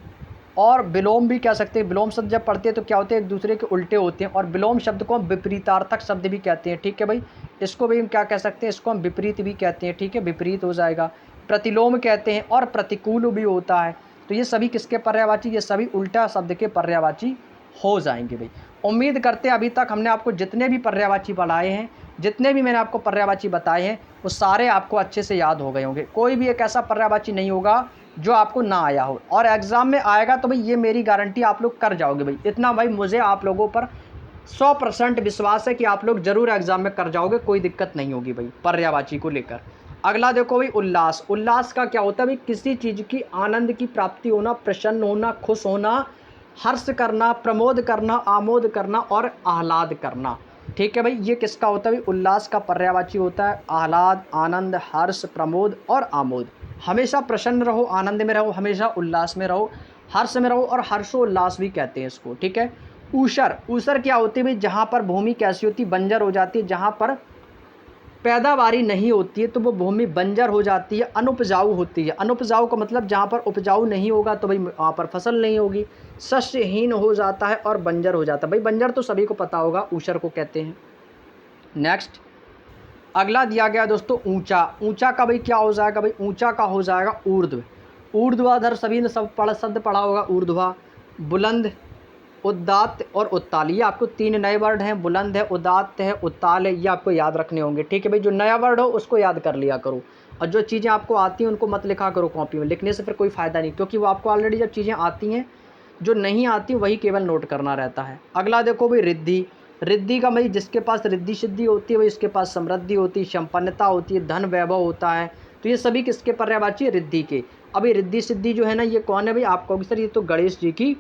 और विलोम भी कह सकते हैं, विलोम शब्द जब पढ़ते हैं तो क्या होते हैं, एक दूसरे के उल्टे होते हैं, और विलोम शब्द को हम विपरीतार्थक शब्द भी कहते हैं, ठीक है भाई। इसको भी हम क्या कह सकते हैं, इसको हम विपरीत भी कहते हैं, ठीक है, विपरीत हो जाएगा। प्रतिलोम कहते हैं, और प्रतिकूल भी होता है। तो ये सभी किसके पर्यायवाची, ये सभी उल्टा शब्द के पर्यायवाची हो जाएंगे भाई। उम्मीद करते हैं अभी तक हमने आपको जितने भी पर्यायवाची पढ़ाए हैं, जितने भी मैंने आपको पर्यायवाची बताए हैं, वो सारे आपको अच्छे से याद हो गए होंगे। कोई भी एक ऐसा पर्यायवाची नहीं होगा जो आपको ना आया हो, और एग्ज़ाम में आएगा तो भाई ये मेरी गारंटी, आप लोग कर जाओगे भाई। इतना भाई मुझे आप लोगों पर 100% विश्वास है कि आप लोग ज़रूर एग्ज़ाम में कर जाओगे, कोई दिक्कत नहीं होगी भाई पर्यायवाची को लेकर। अगला देखो भाई उल्लास। उल्लास का क्या होता है भाई, किसी चीज़ की आनंद की प्राप्ति होना, प्रसन्न होना, खुश होना, हर्ष करना, प्रमोद करना, आमोद करना और आह्लाद करना, ठीक है भाई। ये किसका होता है भाई, उल्लास का पर्यायवाची होता है। आह्लाद, आनंद, हर्ष, प्रमोद और आमोद। हमेशा प्रसन्न रहो, आनंद में रहो, हमेशा उल्लास में रहो, हर्ष में रहो, और हर्षोल्लास भी कहते हैं इसको, ठीक है। ऊसर क्या होती है भाई, जहाँ पर भूमि कैसी होती है, बंजर हो जाती है, जहाँ पर पैदावारी नहीं होती है तो वो भूमि बंजर हो जाती है, अनुपजाऊ होती है। अनुपजाऊ का मतलब जहाँ पर उपजाऊ नहीं होगा तो भाई वहाँ पर फसल नहीं होगी, शस्यहीन हो जाता है और बंजर हो जाता है। भाई बंजर तो सभी को पता होगा, ऊसर को कहते हैं। नेक्स्ट अगला दिया गया दोस्तों ऊंचा। ऊंचा का भाई क्या हो जाएगा भाई, ऊंचा का हो जाएगा ऊर्ध्व। ऊर्ध्वाधर सभी ने शब्द पढ़ा होगा, ऊर्ध्वा। बुलंद, उदात्त और उत्ताल, ये आपको 3 नए वर्ड हैं, बुलंद है, उदात्त है, उत्ताल है, ये आपको याद रखने होंगे, ठीक है भाई। जो नया वर्ड हो उसको याद कर लिया करो, और जो चीज़ें आपको आती हैं उनको मत लिखा करो कॉपी में, लिखने से फिर कोई फ़ायदा नहीं, क्योंकि वो आपको ऑलरेडी जब चीज़ें आती हैं, जो नहीं आती वही केवल नोट करना रहता है। अगला देखो भाई रिद्धि। रिद्धि का भाई जिसके पास रिद्धि सिद्धि होती है भाई, इसके पास समृद्धि होती है, संपन्नता होती है, धन वैभव होता है। तो ये सभी किसके पर्यायवाची है, रिद्धि के। अभी रिद्धि सिद्धि जो है ना, ये कौन है भाई, आप कहोगे सर ये तो गणेश जी की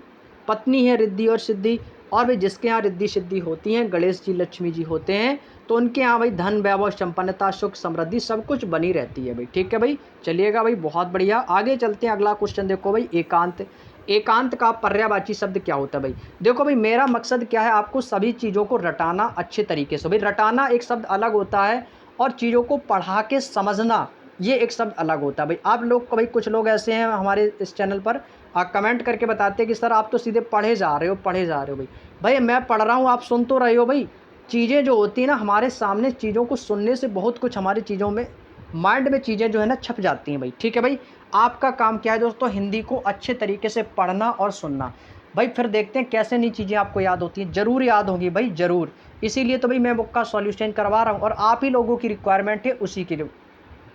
पत्नी है रिद्धि और सिद्धि। और भाई जिसके यहाँ रिद्धि सिद्धि होती हैं, गणेश जी लक्ष्मी जी होते हैं, तो उनके यहाँ भाई धन वैभव संपन्नता सुख समृद्धि सब कुछ बनी रहती है भाई, ठीक है भाई। चलिएगा भाई, बहुत बढ़िया, आगे चलते हैं। अगला क्वेश्चन देखो भाई एकांत। एकांत का पर्यायवाची शब्द क्या होता है भाई। देखो भाई मेरा मकसद क्या है, आपको सभी चीज़ों को रटाना अच्छे तरीके से। भाई रटाना एक शब्द अलग होता है, और चीज़ों को पढ़ा के समझना ये एक शब्द अलग होता है भाई। आप लोग को भाई कुछ लोग ऐसे हैं हमारे इस चैनल पर कमेंट करके बताते हैं कि सर आप तो सीधे पढ़े जा रहे हो भाई। भाई मैं पढ़ रहा हूँ, आप सुन तो रहे हो भाई। चीज़ें जो होती हैं ना हमारे सामने, चीज़ों को सुनने से बहुत कुछ हमारी चीज़ों में, माइंड में चीज़ें जो है ना छप जाती हैं भाई, ठीक है भाई। आपका काम क्या है दोस्तों, हिंदी को अच्छे तरीके से पढ़ना और सुनना भाई। फिर देखते हैं कैसे नई चीज़ें आपको याद होती हैं, ज़रूर याद होंगी भाई, ज़रूर। इसीलिए तो भाई मैं बुक का सॉल्यूशन करवा रहा हूँ, और आप ही लोगों की रिक्वायरमेंट है,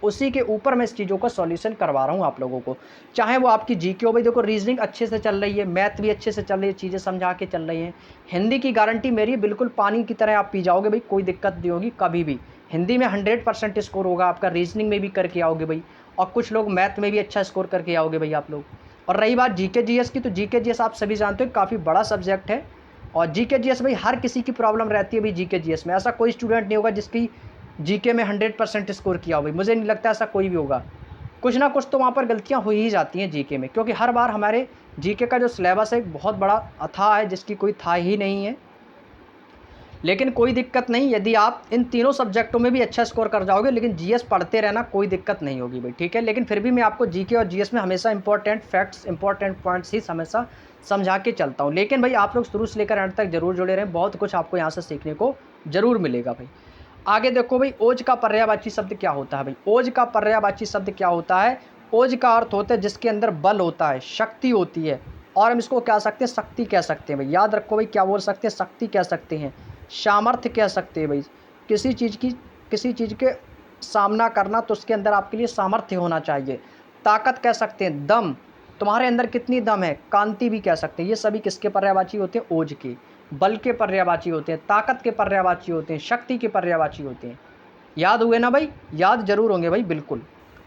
उसी के ऊपर मैं इस चीज़ों का सॉल्यूशन करवा रहा हूँ आप लोगों को। चाहे वो आपकी जीके हो भाई, देखो रीजनिंग अच्छे से चल रही है, मैथ भी अच्छे से चल रही है, चीज़ें समझा के चल रही हैं। हिंदी की गारंटी मेरी, बिल्कुल पानी की तरह आप पी जाओगे भाई, कोई दिक्कत नहीं होगी कभी भी। हिंदी में 100% स्कोर होगा आपका, रीजनिंग में भी करके आओगे भाई, और कुछ लोग मैथ में भी अच्छा स्कोर करके आओगे भाई आप लोग। और रही बात जीके जीएस की, तो जीके जीएस आप सभी जानते हो काफ़ी बड़ा सब्जेक्ट है, और जीके जीएस भाई हर किसी की प्रॉब्लम रहती है भाई। जीके जीएस में ऐसा कोई स्टूडेंट नहीं होगा जिसकी जीके में 100% स्कोर किया हो भाई, मुझे नहीं लगता ऐसा कोई भी होगा। कुछ ना कुछ तो वहाँ पर गलतियाँ हो ही जाती हैं जीके में, क्योंकि हर बार हमारे जीके का जो सिलेबस है बहुत बड़ा अथाह है, जिसकी कोई था ही नहीं है। लेकिन कोई दिक्कत नहीं, यदि आप इन तीनों सब्जेक्टों में भी अच्छा स्कोर कर जाओगे, लेकिन जीएस पढ़ते रहना, कोई दिक्कत नहीं होगी भाई, ठीक है। लेकिन फिर भी मैं आपको जीके और जीएस में हमेशा इंपॉर्टेंट फैक्ट्स, इंपॉर्टेंट पॉइंट्स ही हमेशा समझा के चलता हूँ। लेकिन भाई आप लोग शुरू से लेकर एंड तक जरूर जुड़े रहें, बहुत कुछ आपको यहाँ से सीखने को जरूर मिलेगा भाई। आगे देखो भाई, ओज का पर्यायवाची शब्द क्या होता है भाई। ओज का पर्यायवाची शब्द क्या होता है। ओज का अर्थ होता है जिसके अंदर बल होता है, शक्ति होती है, और हम इसको क्या सकते हैं, शक्ति कह सकते हैं भाई। याद रखो भाई, क्या बोल सकते हैं, शक्ति कह सकते हैं, सामर्थ्य कह सकते हैं भाई। किसी चीज़ के सामना करना तो उसके अंदर आपके लिए सामर्थ्य होना चाहिए। ताकत कह सकते हैं, दम, तुम्हारे अंदर कितनी दम है, कांति भी कह सकते हैं। ये सभी किसके पर्यायवाची होते हैं, ओज के। बल के पर्यायवाची होते हैं, ताकत के पर्यायवाची होते हैं, शक्ति के पर्यायवाची होते हैं। याद हुए ना भाई, याद जरूर होंगे भाई, बिल्कुल।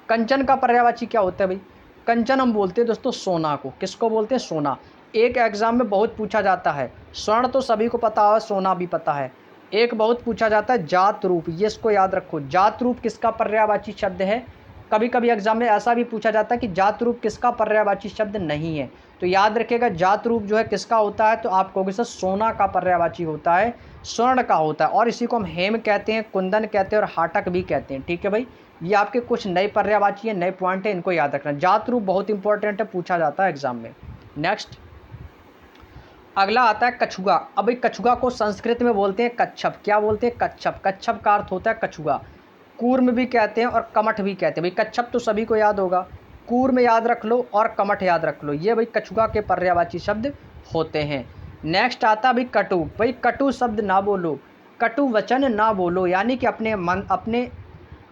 कंचन का पर्यायवाची क्या होता है भाई। कंचन हम बोलते हैं दोस्तों सोना को। किसको बोलते हैं, सोना। एक एग्जाम में बहुत पूछा जाता है, स्वर्ण तो सभी को पता है, सोना भी पता है। एक बहुत पूछा जाता है जात रूप, ये इसको याद रखो। जात रूप किसका पर्यायवाची शब्द है। कभी कभी एग्जाम में ऐसा भी पूछा जाता है कि जात रूप किसका पर्यायवाची शब्द नहीं है, तो याद रखिएगा जात रूप जो है किसका होता है, तो आप कहोगे सर सोना का पर्यायवाची होता है, स्वर्ण का होता है। और इसी को हम हेम कहते हैं, कुंदन कहते हैं और हाटक भी कहते हैं, ठीक है भाई। ये आपके कुछ नए पर्यायवाची है, नए पॉइंट है, इनको याद रखना। जात रूप बहुत इंपॉर्टेंट है, पूछा जाता है एग्जाम में। नेक्स्ट अगला आता है कछुआ। अब भाई कछुआ को संस्कृत में बोलते हैं कच्छप। क्या बोलते हैं, कच्छप। कच्छप का अर्थ होता है कछुआ। कूर्म भी कहते हैं और कमठ भी कहते हैं भाई। कच्छप तो सभी को याद होगा, कूर्म याद रख लो और कमठ याद रख लो, ये भाई कछुआ के पर्यायवाची शब्द होते हैं। नेक्स्ट आता भाई कटु। भाई कटु शब्द ना बोलो, कटु वचन ना बोलो, यानी कि अपने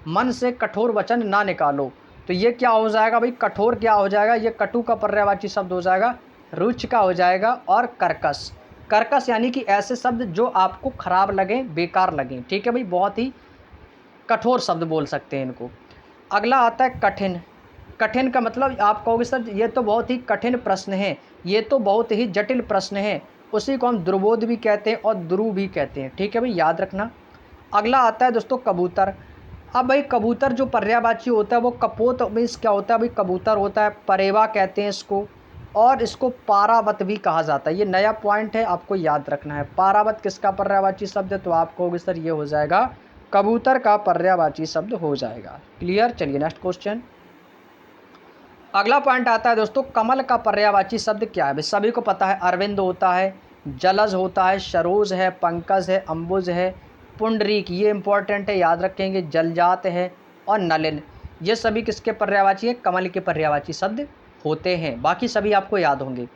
मन से कठोर वचन ना निकालो। तो ये क्या हो जाएगा भाई, कठोर क्या हो जाएगा, ये कटु का पर्यायवाची शब्द हो जाएगा, रुचि का हो जाएगा, और कर्कश। कर्कश यानी कि ऐसे शब्द जो आपको खराब लगे, बेकार लगे, ठीक है भाई, बहुत ही कठोर शब्द बोल सकते हैं इनको। अगला आता है कठिन। कठिन का मतलब आप कहोगे सर ये तो बहुत ही कठिन प्रश्न है, ये तो बहुत ही जटिल प्रश्न है, उसी को हम दुर्बोध भी कहते हैं और ध्रुव भी कहते हैं, ठीक है भाई, याद रखना। अगला आता है दोस्तों कबूतर। अब भाई कबूतर जो पर्यायवाची होता है वो कपोत मीन्स क्या होता है भाई, कबूतर होता है, परेवा कहते हैं इसको, और इसको पारावत भी कहा जाता है। ये नया पॉइंट है, आपको याद रखना है। पारावत किसका पर्यायवाची शब्द है, तो आप कहोगे सर ये हो जाएगा कबूतर का पर्यायवाची शब्द हो जाएगा। क्लियर। चलिए नेक्स्ट क्वेश्चन। अगला पॉइंट आता है दोस्तों कमल का पर्यायवाची शब्द क्या है भाई। सभी को पता है अरविंद होता है, जलज होता है, सरोज है, पंकज है, अंबुज है, पुंडरीक, ये इंपॉर्टेंट है, याद रखेंगे। जलजात है और नलिन, ये सभी किसके पर्यायवाची है, कमल के पर्यायवाची शब्द होते हैं। बाकी सभी आपको याद होंगे।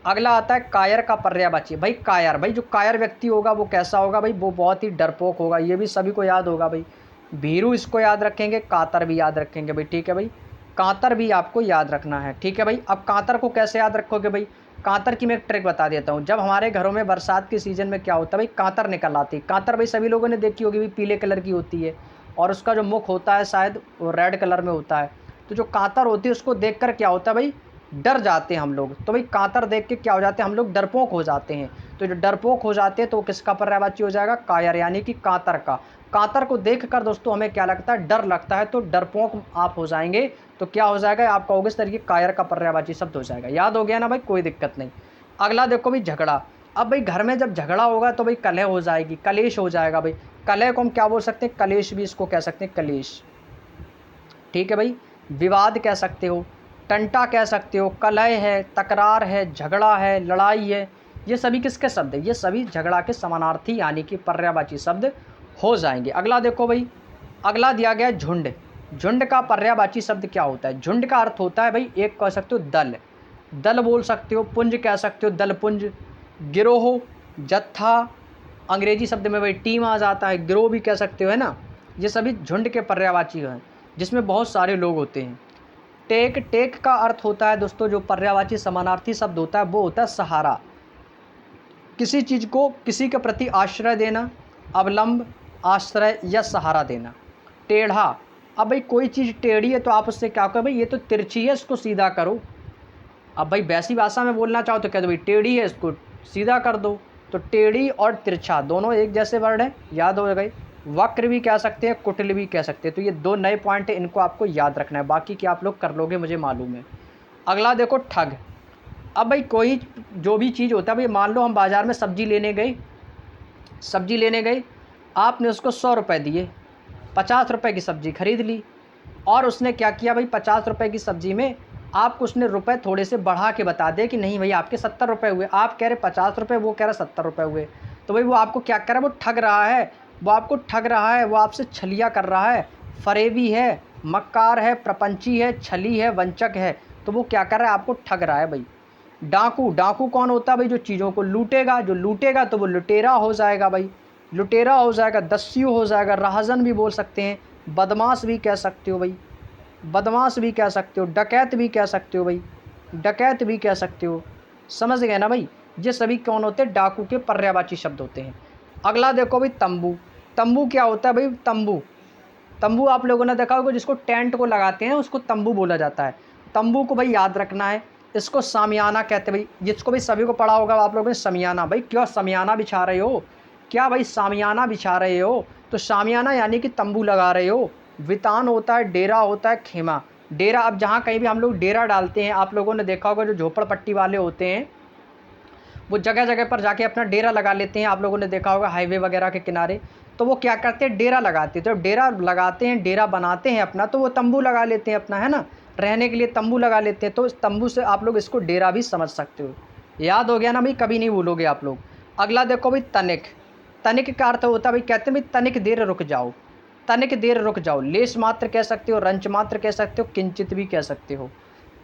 अगला आता है कायर का पर्यायवाची। भाई कायर, भाई जो कायर व्यक्ति होगा वो कैसा होगा भाई, वो बहुत ही डरपोक होगा, ये भी सभी को याद होगा भाई। भीरू इसको याद रखेंगे, कातर भी याद रखेंगे भाई, ठीक है भाई, कातर भी आपको याद रखना है, ठीक है भाई। अब कातर को कैसे याद रखोगे भाई, कातर की मैं एक ट्रिक बता देता हूँ। जब हमारे घरों में बरसात के सीजन में क्या होता है भाई, कातर निकल आती है। कातर भाई सभी लोगों ने देखी होगी भाई, पीले कलर की होती है, और उसका जो मुख होता है शायद वो रेड कलर में होता है। तो जो कातर होती है उसको देखकर क्या होता है भाई, डर जाते हैं हम लोग। तो भाई कातर देख के क्या हो जाते हैं, हम लोग डरपोक हो जाते हैं। तो जो डरपोक हो जाते हैं तो किसका पर्यायवाची हो जाएगा, कायर, यानी कि कातर का। कातर को देखकर दोस्तों हमें क्या लगता है, डर लगता है, तो डरपोक आप हो जाएंगे। तो क्या हो जाएगा, आप कहोगे इस तरीके कायर का पर्यायवाची शब्द हो जाएगा। याद हो गया ना भाई, कोई दिक्कत नहीं। अगला देखो भाई झगड़ा। अब भाई घर में जब झगड़ा होगा तो भाई कलह हो जाएगी, कलेश हो जाएगा भाई। कलह को हम क्या बोल सकते हैं, कलेश भी इसको कह सकते हैं, कलेश, ठीक है भाई। विवाद कह सकते हो, टंटा कह सकते हो, कलह है, तकरार है, झगड़ा है, लड़ाई है, ये सभी किसके शब्द है, ये सभी झगड़ा के समानार्थी यानी कि पर्यायवाची शब्द हो जाएंगे। अगला देखो भाई, अगला दिया गया झुंड। झुंड का पर्यायवाची शब्द क्या होता है। झुंड का अर्थ होता है भाई, एक कह सकते हो दल, दल बोल सकते हो, पुंज कह सकते हो, दल पुंज, गिरोह, जत्था, अंग्रेजी शब्द में भाई टीम आ जाता है, गिरोह भी कह सकते हो, है ना। ये सभी झुंड के पर्यायवाची हैं जिसमें बहुत सारे लोग होते हैं। टेक, टेक का अर्थ होता है दोस्तों जो पर्यायवाची समानार्थी शब्द होता है वो होता है सहारा, किसी चीज़ को किसी के प्रति आश्रय देना, अवलंब, आश्रय या सहारा देना। टेढ़ा, अब भाई कोई चीज़ टेढ़ी है तो आप उससे क्या करो भाई, ये तो तिरछी है इसको सीधा करो। अब भाई वैसी भाषा में बोलना चाहो तो कह दो भाई टेढ़ी है इसको सीधा कर दो। तो टेढ़ी और तिरछा दोनों एक जैसे वर्ड हैं, याद हो गए। वक्र भी कह सकते हैं, कुटिल भी कह सकते हैं। तो ये दो नए पॉइंट है, इनको आपको याद रखना है, बाकी कि आप लोग कर लोगे मुझे मालूम है। अगला देखो ठग। अब भाई कोई जो भी चीज़ होता है भाई, मान लो हम बाज़ार में सब्जी लेने गए, सब्जी लेने गए, आपने उसको 100 रुपये दिए, 50 रुपये की सब्ज़ी खरीद ली। और उसने क्या किया भाई, 50 रुपये की सब्ज़ी में आपको उसने रुपए थोड़े से बढ़ा के बता दे कि नहीं भाई आपके 70 रुपये हुए। आप कह रहे 50 रुपये, वो कह रहा 70 रुपये हुए। तो भाई वो आपको क्या कर रहा है, वो ठग रहा है, वो आपको ठग रहा है, वो आपसे छलिया कर रहा है, फरेबी है, मक्कार है, प्रपंची है, छली है, वंचक है। तो वो क्या कर रहा है, आपको ठग रहा है भाई। डाकू, डाकू कौन होता है भाई, जो चीज़ों को लूटेगा, जो लूटेगा तो वो लुटेरा हो जाएगा भाई, लुटेरा हो जाएगा, दस्यु हो जाएगा, राहजन भी बोल सकते हैं, बदमाश भी कह सकते हो भाई, बदमाश भी कह सकते हो, डकैत भी कह सकते हो भाई, डकैत भी कह सकते हो। समझ गए ना भाई, ये सभी कौन होते हैं, डाकू के पर्यायवाची शब्द होते हैं। अगला देखो भाई, तंबू। तंबू क्या होता है भाई, तंबू, तंबू आप लोगों ने देखा होगा, जिसको टेंट को लगाते हैं उसको तंबू बोला जाता है। तंबू को भाई याद रखना है, इसको सामियाना कहते हैं भाई, जिसको भाई सभी को पढ़ा होगा आप लोगों ने, समियाना। भाई क्यों समियाना बिछा रहे हो, क्या भाई सामियाना बिछा रहे हो, तो सामियाना यानी कि तंबू लगा रहे हो। वितान होता है, डेरा होता है, खेमा। डेरा, अब जहाँ कहीं भी हम लोग डेरा डालते हैं, आप लोगों ने देखा होगा जो झोपड़पट्टी वाले होते हैं वो जगह जगह पर जाके अपना डेरा लगा लेते हैं। आप लोगों ने देखा होगा हाईवे वगैरह के किनारे, तो वो क्या करते हैं, डेरा लगाते हैं। तो डेरा लगाते हैं, डेरा बनाते हैं अपना, तो वो तंबू लगा लेते हैं अपना, है ना, रहने के लिए तंबू लगा लेते हैं। तो इस तंबू से आप लोग इसको डेरा भी समझ सकते हो। याद हो गया ना भाई, कभी नहीं भूलोगे आप लोग। अगला देखो भाई, तनिक। तनिक का अर्थ होता है भाई, कहते हैं भाई तनिक देर रुक जाओ, तनिक देर रुक जाओ। लेश मात्र कह सकते हो, रंच मात्र कह सकते हो, किंचित भी कह सकते हो।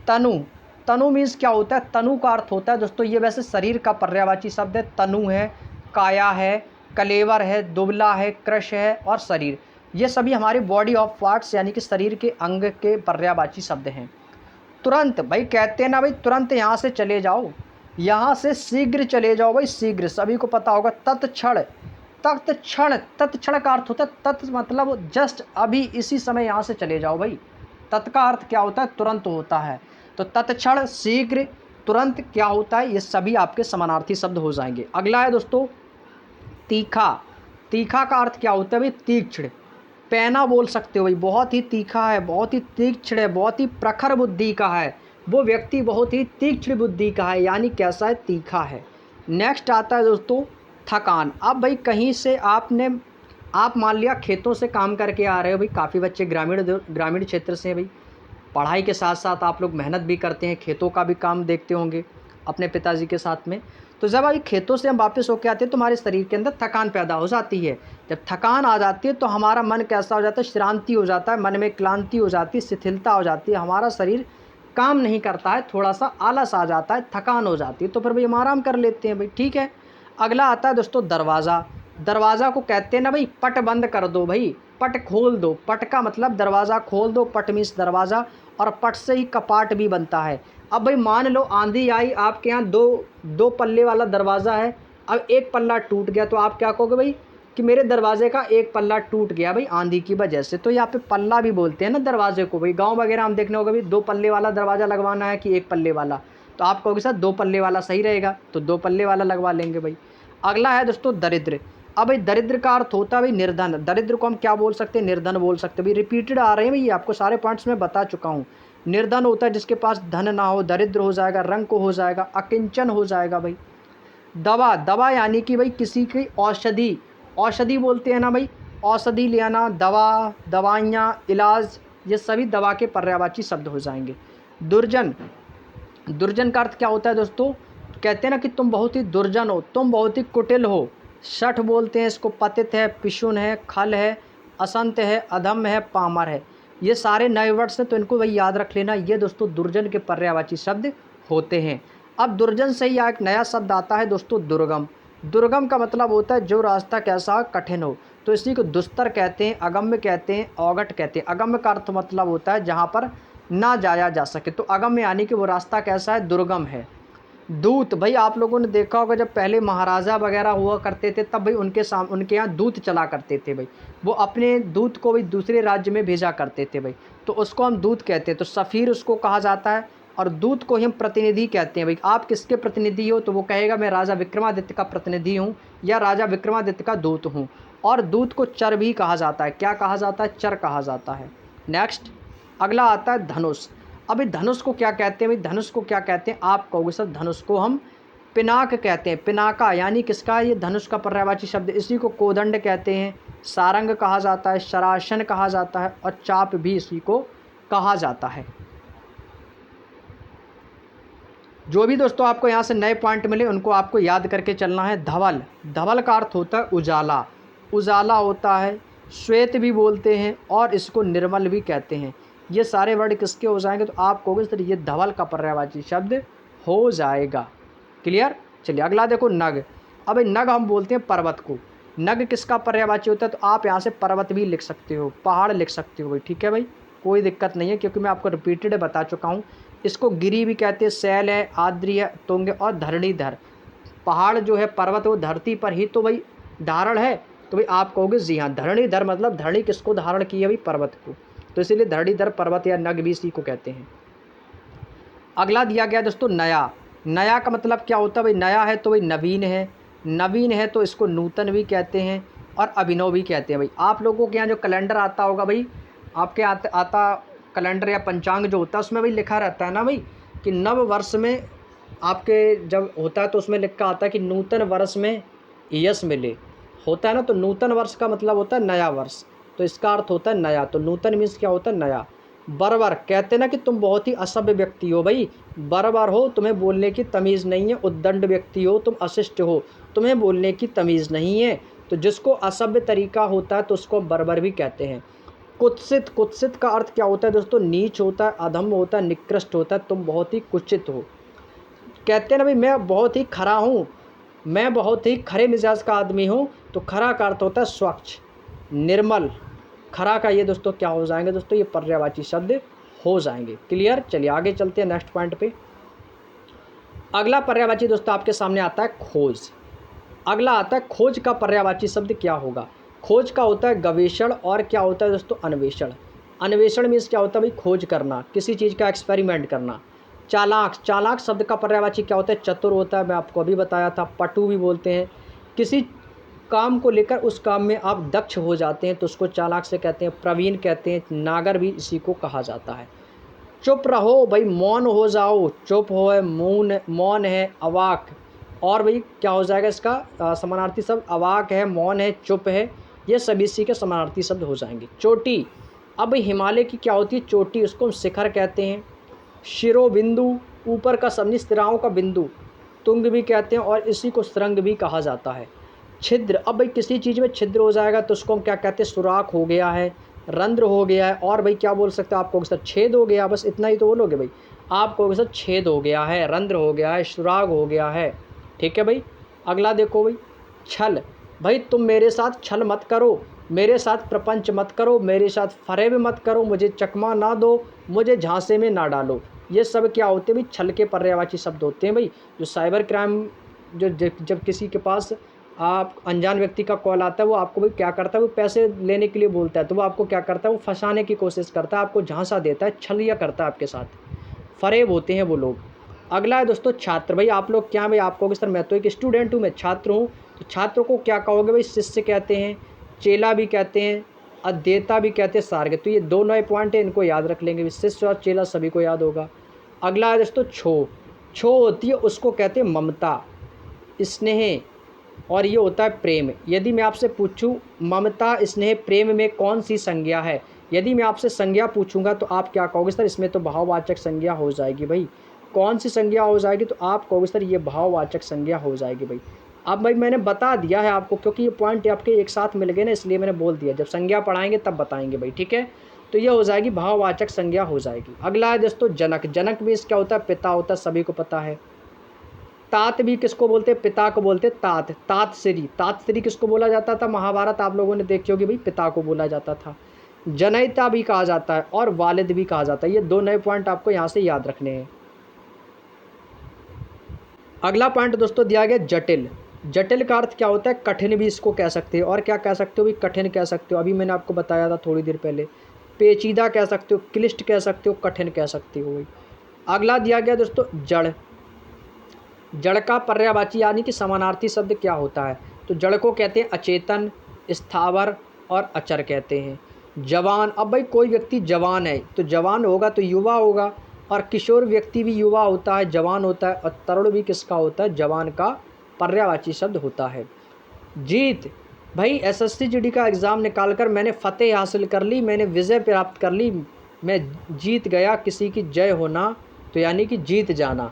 तनु, तनु मीन्स क्या होता है, तनु का अर्थ होता है दोस्तों, ये वैसे शरीर का पर्यायवाची शब्द है। तनु है, काया है, कलेवर है, दुबला है, कृश है और शरीर, ये सभी हमारे बॉडी ऑफ पार्ट्स यानी कि शरीर के अंग के पर्यायवाची शब्द हैं। तुरंत भाई, कहते हैं ना भाई, तुरंत यहाँ से चले जाओ, यहाँ से शीघ्र चले जाओ भाई, शीघ्र, सभी को पता होगा। तत्क्षण, तत्क्षण, तत्क्षण का अर्थ होता है, तत् मतलब जस्ट, अभी इसी समय यहाँ से चले जाओ भाई। तत् का अर्थ क्या होता है, तुरंत होता है। तो तत्क्षण, शीघ्र, तुरंत क्या होता है, ये सभी आपके समानार्थी शब्द हो जाएंगे। अगला है दोस्तों, तीखा। तीखा का अर्थ क्या होता है भाई, तीक्ष्ण, पैना बोल सकते हो भाई, बहुत ही तीखा है, बहुत ही तीक्ष्ण है, बहुत ही प्रखर बुद्धि का है, वो व्यक्ति बहुत ही तीक्ष्ण बुद्धि का है, यानी कैसा है, तीखा है। नेक्स्ट आता है दोस्तों, थकान। अब भाई कहीं से आप मान लिया खेतों से काम करके आ रहे हो भाई, काफ़ी बच्चे ग्रामीण क्षेत्र से हैं भाई, पढ़ाई के साथ साथ आप लोग मेहनत भी करते हैं, खेतों का भी काम देखते होंगे अपने पिताजी के साथ में। तो जब अभी खेतों से हम वापस होकर आते हैं तो हमारे शरीर के अंदर थकान पैदा हो जाती है। जब थकान आ जाती है तो हमारा मन कैसा हो जाता है, श्रांति हो जाता है, मन में क्लांति हो जाती है, शिथिलता हो जाती है, हमारा शरीर काम नहीं करता है, थोड़ा सा आलस आ जाता है, थकान हो जाती है, तो फिर भाई हम आराम कर लेते हैं भाई, ठीक है। अगला आता है दोस्तों, दरवाज़ा। दरवाज़ा को कहते हैं ना भाई, पट बंद कर दो भाई, पट खोल दो। पट का मतलब दरवाज़ा खोल दो, पट मीन्स दरवाज़ा, और पट से ही कपाट भी बनता है। अब भाई मान लो आंधी आई, आपके यहाँ दो पल्ले वाला दरवाज़ा है, अब एक पल्ला टूट गया, तो आप क्या कहोगे भाई, कि मेरे दरवाजे का एक पल्ला टूट गया भाई आंधी की वजह से। तो यहाँ पे पल्ला भी बोलते हैं ना दरवाजे को भाई। गांव वगैरह हम देखने होगा भाई, 2 पल्ले वाला दरवाज़ा लगवाना है कि 1 पल्ले वाला, तो आप कहोगे सर 2 पल्ले वाला सही रहेगा, तो 2 पल्ले वाला लगवा लेंगे भाई। अगला है दोस्तों, दरिद्र। अब भाई दरिद्र का अर्थ होता है भाई निर्धन। दरिद्र को हम क्या बोल सकते हैं, निर्धन बोल सकते हैं भाई। रिपीटेड आ रहे हैं भाई, ये आपको सारे पॉइंट्स में बता चुका हूँ। निर्धन होता है जिसके पास धन ना हो, दरिद्र हो जाएगा, रंग को हो जाएगा, अकिंचन हो जाएगा भाई। दवा, दवा यानी कि भाई किसी की औषधि, औषधि बोलते हैं ना भाई, औषधि ले आना, दवा, दवाइयाँ, इलाज, ये सभी दवा के पर्यायवाची शब्द हो जाएंगे। दुर्जन, दुर्जन का अर्थ क्या होता है दोस्तों, कहते हैं ना कि तुम बहुत ही दुर्जन हो, तुम बहुत ही कुटिल हो। शठ बोलते हैं इसको, पतित है, पिशुन है, खल है, असंत है, अधम है, पामर है, ये सारे नए वर्ड्स हैं, तो इनको भाई याद रख लेना। ये दोस्तों दुर्जन के पर्यायवाची शब्द होते हैं। अब दुर्जन से ही एक नया शब्द आता है दोस्तों, दुर्गम। दुर्गम का मतलब होता है जो रास्ता कैसा कठिन हो, तो इसी को दुस्तर कहते हैं, अगम्य कहते हैं, अवगट कहते हैं। अगम्य का अर्थ मतलब होता है जहाँ पर ना जाया जा सके, तो अगम्य यानी कि वो रास्ता कैसा है, दुर्गम है। दूत, भाई आप लोगों ने देखा होगा जब पहले महाराजा वगैरह हुआ करते थे तब भाई उनके यहाँ दूत चला करते थे भाई, वो अपने दूत को भाई दूसरे राज्य में भेजा करते थे भाई, तो उसको हम दूत कहते हैं। तो सफ़ीर उसको कहा जाता है, और दूत को ही हम प्रतिनिधि कहते हैं भाई। आप किसके प्रतिनिधि हो, तो वो कहेगा मैं राजा विक्रमादित्य का प्रतिनिधि हूँ या राजा विक्रमादित्य का दूत हूँ। और दूत को चर भी कहा जाता है, क्या कहा जाता है, चर कहा जाता है। नेक्स्ट अगला आता है धनुष। अभी धनुष को क्या कहते हैं भाई, धनुष को क्या कहते हैं, आप कहोगे सर धनुष को हम पिनाक कहते हैं, पिनाका यानी किसका, ये धनुष का पर्यायवाची शब्द, इसी को कोदंड कहते हैं, सारंग कहा जाता है, शरासन कहा जाता है और चाप भी इसी को कहा जाता है। जो भी दोस्तों आपको यहाँ से नए पॉइंट मिले उनको आपको याद करके चलना है। धवल, धवल का अर्थ होता है उजाला, उजाला होता है, श्वेत भी बोलते हैं और इसको निर्मल भी कहते हैं। ये सारे वर्ड किसके हो जाएंगे, तो आप कहोगे सर ये धवल का पर्यायवाची शब्द हो जाएगा। क्लियर। चलिए अगला देखो नग। अब नग हम बोलते हैं पर्वत को, नग किसका पर्यायवाची होता है, तो आप यहाँ से पर्वत भी लिख सकते हो, पहाड़ लिख सकते हो भाई, ठीक है भाई, कोई दिक्कत नहीं है, क्योंकि मैं आपको रिपीटेड बता चुका हूँ। इसको गिरी भी कहते हैं, शैल है, आद्री है, तुंग और धरणीधर। पहाड़ जो है, पर्वत, वो धरती पर ही तो भाई धारण है, तो भाई आप कहोगे जी हाँ, धरणीधर मतलब धरणी किसको धारण की है भाई, पर्वत को, तो इसीलिए धरणीधर पर्वत या नग भी इसी को कहते हैं। अगला दिया गया दोस्तों नया। नया का मतलब क्या होता है भाई, नया है तो भाई नवीन है, नवीन है तो इसको नूतन भी कहते हैं और अभिनव भी कहते हैं भाई। आप लोगों के यहाँ जो कैलेंडर आता होगा भाई, आपके आता कैलेंडर या पंचांग जो होता है उसमें भाई लिखा रहता है ना भाई कि नव वर्ष में आपके जब होता है तो उसमें लिखा आता है कि नूतन वर्ष में यश मिले, होता है ना, तो नूतन वर्ष का मतलब होता है नया वर्ष, तो इसका अर्थ होता है नया, तो नूतन मीन्स क्या होता है, नया। बर्बर कहते ना कि तुम बहुत ही असभ्य व्यक्ति हो भाई, बर्बर हो, तुम्हें बोलने की तमीज़ नहीं है, उद्दंड व्यक्ति हो, तुम अशिष्ट हो, तुम्हें बोलने की तमीज़ नहीं है, तो जिसको असभ्य तरीका होता है तो उसको बर्बर भी कहते हैं। कुत्सित, कुत्सित का अर्थ क्या होता है दोस्तों, नीच होता है, अधम होता है, निकृष्ट होता है, तुम बहुत ही कुचित हो। कहते हैं ना भाई मैं बहुत ही खरा हूँ, मैं बहुत ही खरे मिजाज का आदमी हूँ, तो खरा का अर्थ होता है स्वच्छ, निर्मल। खरा का ये दोस्तों क्या हो जाएंगे दोस्तों, ये पर्यायवाची शब्द हो जाएंगे। क्लियर। चलिए आगे चलते हैं नेक्स्ट पॉइंट पे। अगला पर्यायवाची दोस्तों आपके सामने आता है खोज। अगला आता है खोज का पर्यायवाची शब्द क्या होगा। खोज का होता है गवेषण और क्या होता है दोस्तों, अन्वेषण। अन्वेषण मीन्स क्या होता है भाई, खोज करना, किसी चीज़ का एक्सपेरिमेंट करना। चालाक, चालाक शब्द का पर्यायवाची क्या होता है, चतुर होता है, मैं आपको अभी बताया था। पटु भी बोलते हैं, किसी काम को लेकर उस काम में आप दक्ष हो जाते हैं तो उसको चालाक से कहते हैं। प्रवीण कहते हैं, नागर भी इसी को कहा जाता है। चुप रहो भाई, मौन हो जाओ, चुप हो है, मौन, मौन है, अवाक, और भाई क्या हो जाएगा इसका समानार्थी शब्द, अवाक है, मौन है, चुप है, ये सभी इसी के समानार्थी शब्द हो जाएंगे। चोटी, अब हिमालय की क्या होती है चोटी, उसको हम शिखर कहते हैं। शिरोबिंदु, ऊपर का सब सिराओं का बिंदु, तुंग भी कहते हैं और इसी को सुरंग भी कहा जाता है। छिद्र, अब भाई किसी चीज़ में छिद्र हो जाएगा तो उसको हम क्या कहते हैं, सुराख हो गया है, रंध्र हो गया है, और भाई क्या बोल सकते हैं, आप कहोगे सर छेद हो गया, बस इतना ही तो बोलोगे भाई, आप कहोगे सर छेद हो गया है, रंध्र हो गया है, सुराग हो गया है, ठीक है भाई। अगला देखो भाई छल, भाई तुम मेरे साथ छल मत करो, मेरे साथ प्रपंच मत करो, मेरे साथ फरेब मत करो, मुझे चकमा ना दो, मुझे झांसे में ना डालो। ये सब क्या होते हैं भाई, छल के पर्यायवाची शब्द होते हैं भाई। जो साइबर क्राइम जो जब किसी के पास आप अनजान व्यक्ति का कॉल आता है, वो आपको भाई क्या करता है, वो पैसे लेने के लिए बोलता है, तो वो आपको क्या करता है, वो फंसाने की कोशिश करता है, आपको झांसा देता है, छलिया करता है आपके साथ, फरेब होते हैं वो लोग। अगला है दोस्तों छात्र, भाई आप लोग क्या भाई, आप कहोगे सर मैं तो एक स्टूडेंट हूँ, मैं छात्र हूँ, तो छात्र को क्या कहोगे भाई, शिष्य कहते हैं, चेला भी कहते हैं, अध्येता भी कहते हैं, सारंग। तो ये दो नए पॉइंट है, इनको याद रख लेंगे, शिष्य और चेला सभी को याद होगा। अगला है दोस्तों छो, छो होती है उसको कहते हैं ममता, स्नेह, और ये होता है प्रेम। यदि मैं आपसे पूछूं ममता, स्नेह, प्रेम में कौन सी संज्ञा है, यदि मैं आपसे संज्ञा पूछूंगा तो आप क्या कहोगे सर, इसमें तो भाववाचक संज्ञा हो जाएगी भाई। कौन सी संज्ञा हो जाएगी, तो आप कहोगे सर ये भाववाचक संज्ञा हो जाएगी भाई। अब भाई मैंने बता दिया है आपको, क्योंकि ये पॉइंट आपके एक साथ मिल गए ना, इसलिए मैंने बोल दिया, जब संज्ञा पढ़ाएंगे तब बताएंगे भाई, ठीक है। तो ये हो जाएगी भाववाचक संज्ञा हो जाएगी। अगला है दोस्तों जनक, जनक भी क्या होता है, पिता होता है, सभी को पता है। तात भी किसको बोलते हैं, पिता को बोलते हैं तात। तात श्री, तात श्री किसको बोला जाता था, महाभारत आप लोगों ने देखी होगी भाई, पिता को बोला जाता था। जनयिता भी कहा जाता है और वालिद भी कहा जाता है। ये दो नए पॉइंट आपको यहाँ से याद रखने हैं। अगला पॉइंट दोस्तों दिया गया जटिल। जटिल का अर्थ क्या होता है, कठिन भी इसको कह सकते हो, और क्या कह सकते हो भाई, कठिन कह सकते हो, अभी मैंने आपको बताया था थोड़ी देर पहले। पेचीदा कह सकते हो, क्लिष्ट कह सकते हो, कठिन कह सकते हो भाई। अगला दिया गया दोस्तों जड़। जड़ का पर्यायवाची यानी कि समानार्थी शब्द क्या होता है, तो जड़ को कहते हैं अचेतन, स्थावर और अचर कहते हैं। जवान, अब भाई कोई व्यक्ति जवान है तो जवान होगा तो युवा होगा, और किशोर व्यक्ति भी युवा होता है, जवान होता है, और तरुण भी किसका होता है, जवान का पर्यायवाची शब्द होता है। जीत, भाई एसएससी जीडी का एग्ज़ाम निकाल कर मैंने फ़तेह हासिल कर ली, मैंने विजय प्राप्त कर ली, मैं जीत गया, किसी की जय होना, तो यानी कि जीत जाना।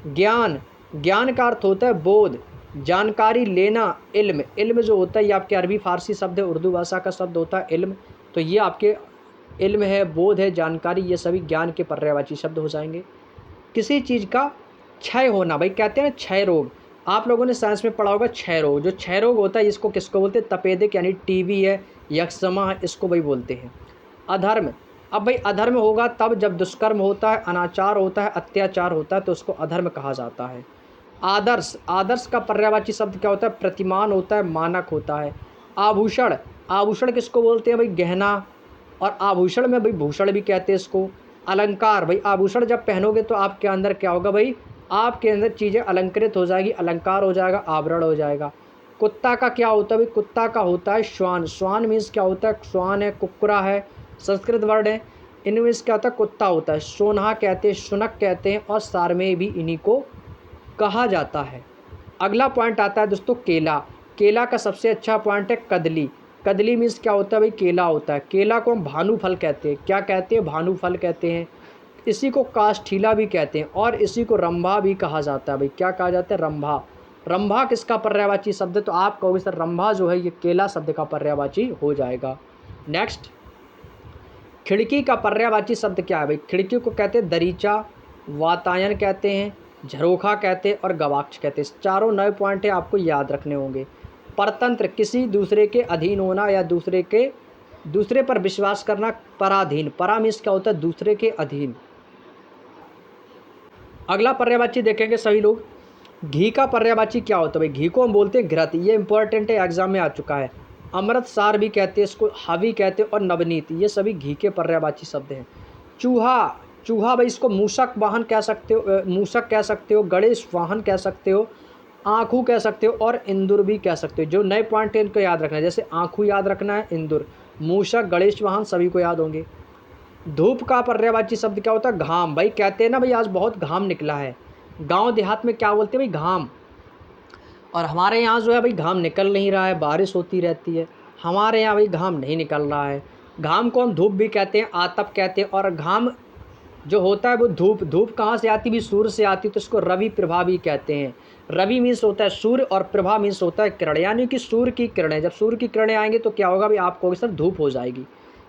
ज्ञान, ज्ञान का अर्थ होता है बोध, जानकारी लेना, इल्म। इल्म जो होता है ये आपके अरबी फ़ारसी शब्द है, उर्दू भाषा का शब्द होता है इल्म, तो ये आपके इल्म है, बोध है, जानकारी, ये सभी ज्ञान के पर्यायवाची शब्द हो जाएंगे। किसी चीज़ का क्षय होना, भाई कहते हैं ना क्षय रोग, आप लोगों ने साइंस में पढ़ा होगा क्षय रोग। जो क्षय रोग होता है इसको किसको बोलते हैं, तपेदिक यानी टीबी है, यक्ष्मा है, इसको भाई बोलते हैं। अधर्म, अब भाई अधर्म होगा तब जब दुष्कर्म होता है, अनाचार होता है, अत्याचार होता है, तो उसको अधर्म कहा जाता है। आदर्श, आदर्श का पर्यायवाची शब्द क्या होता है, प्रतिमान होता है, मानक होता है। आभूषण, आभूषण किसको बोलते हैं भाई, गहना, और आभूषण में भाई भूषण भी कहते हैं इसको। अलंकार, भाई आभूषण जब पहनोगे तो आपके अंदर क्या होगा भाई, आपके अंदर चीज़ें अलंकृत हो जाएगी, अलंकार हो जाएगा, आवरण हो जाएगा। कुत्ता का क्या होता है भाई, कुत्ता का होता है श्वान। श्वान मीन्स क्या होता है, श्वान है, कुक्कुरा है, संस्कृत वर्ड है। इनमें मीन्स क्या होता है, कुत्ता होता है। सोनहा कहते हैं, शुनक कहते हैं, और सारमेय भी इन्हीं को कहा जाता है। अगला पॉइंट आता है दोस्तों केला। केला का सबसे अच्छा पॉइंट है कदली। कदली मीन्स क्या होता है भाई, केला होता है। केला को हम भानु फल कहते हैं, क्या कहते हैं, भानु फल कहते हैं। इसी को काष्ठीला भी कहते हैं, और इसी को रंभा भी कहा जाता है भाई, क्या कहा जाता है, रंभा। रंभा किसका पर्यायवाची शब्द है, तो आप कहोगे सर रंभा जो है ये केला शब्द का पर्यायवाची हो जाएगा। नेक्स्ट, खिड़की का पर्यायवाची शब्द क्या है भाई, खिड़की को कहते हैं दरीचा, वातायन कहते हैं, झरोखा कहते हैं, और गवाक्ष कहते हैं। चारों नए पॉइंट है, आपको याद रखने होंगे। परतंत्र, किसी दूसरे के अधीन होना या दूसरे पर विश्वास करना। पराधीन, परा मीन्स क्या होता है, दूसरे के अधीन। अगला पर्यायवाची देखेंगे सभी लोग, घी का पर्यायवाची क्या होता है भाई, घी को हम बोलते हैं घृत, ये इंपॉर्टेंट है, एग्जाम में आ चुका है। अमृत सार भी कहते हैं इसको, हावी कहते हैं, और नवनीत, ये सभी घी के पर्यायवाची शब्द हैं। चूहा, चूहा भाई इसको मूषक वाहन कह सकते हो, मूषक कह सकते हो, गणेश वाहन कह सकते हो, आँखू कह सकते हो, और इंदुर भी कह सकते हो। जो नए पॉइंट है इनको याद रखना है, जैसे आँखू याद रखना है, इंदुर, मूषक, गणेश वाहन सभी को याद होंगे। धूप का पर्यायवाची शब्द क्या होता है, घाम। भाई कहते हैं ना भाई आज बहुत घाम निकला है, गांव देहात में क्या बोलते हैं भाई, घाम। और हमारे यहाँ जो है भाई घाम निकल नहीं रहा है, बारिश होती रहती है। हमारे यहाँ भाई घाम नहीं निकल रहा है। घाम को हम धूप भी कहते हैं, आतप कहते हैं, और घाम जो होता है वो धूप, धूप कहाँ से आती भी, सूर्य से आती, तो इसको रवि प्रभा भी कहते हैं। रवि मीन्स होता है सूर्य, और प्रभा मीन्स होता है किरण, यानी कि सूर्य की किरणें। जब सूर्य की किरणें आएंगी तो क्या होगा भाई, आपको सर धूप हो जाएगी।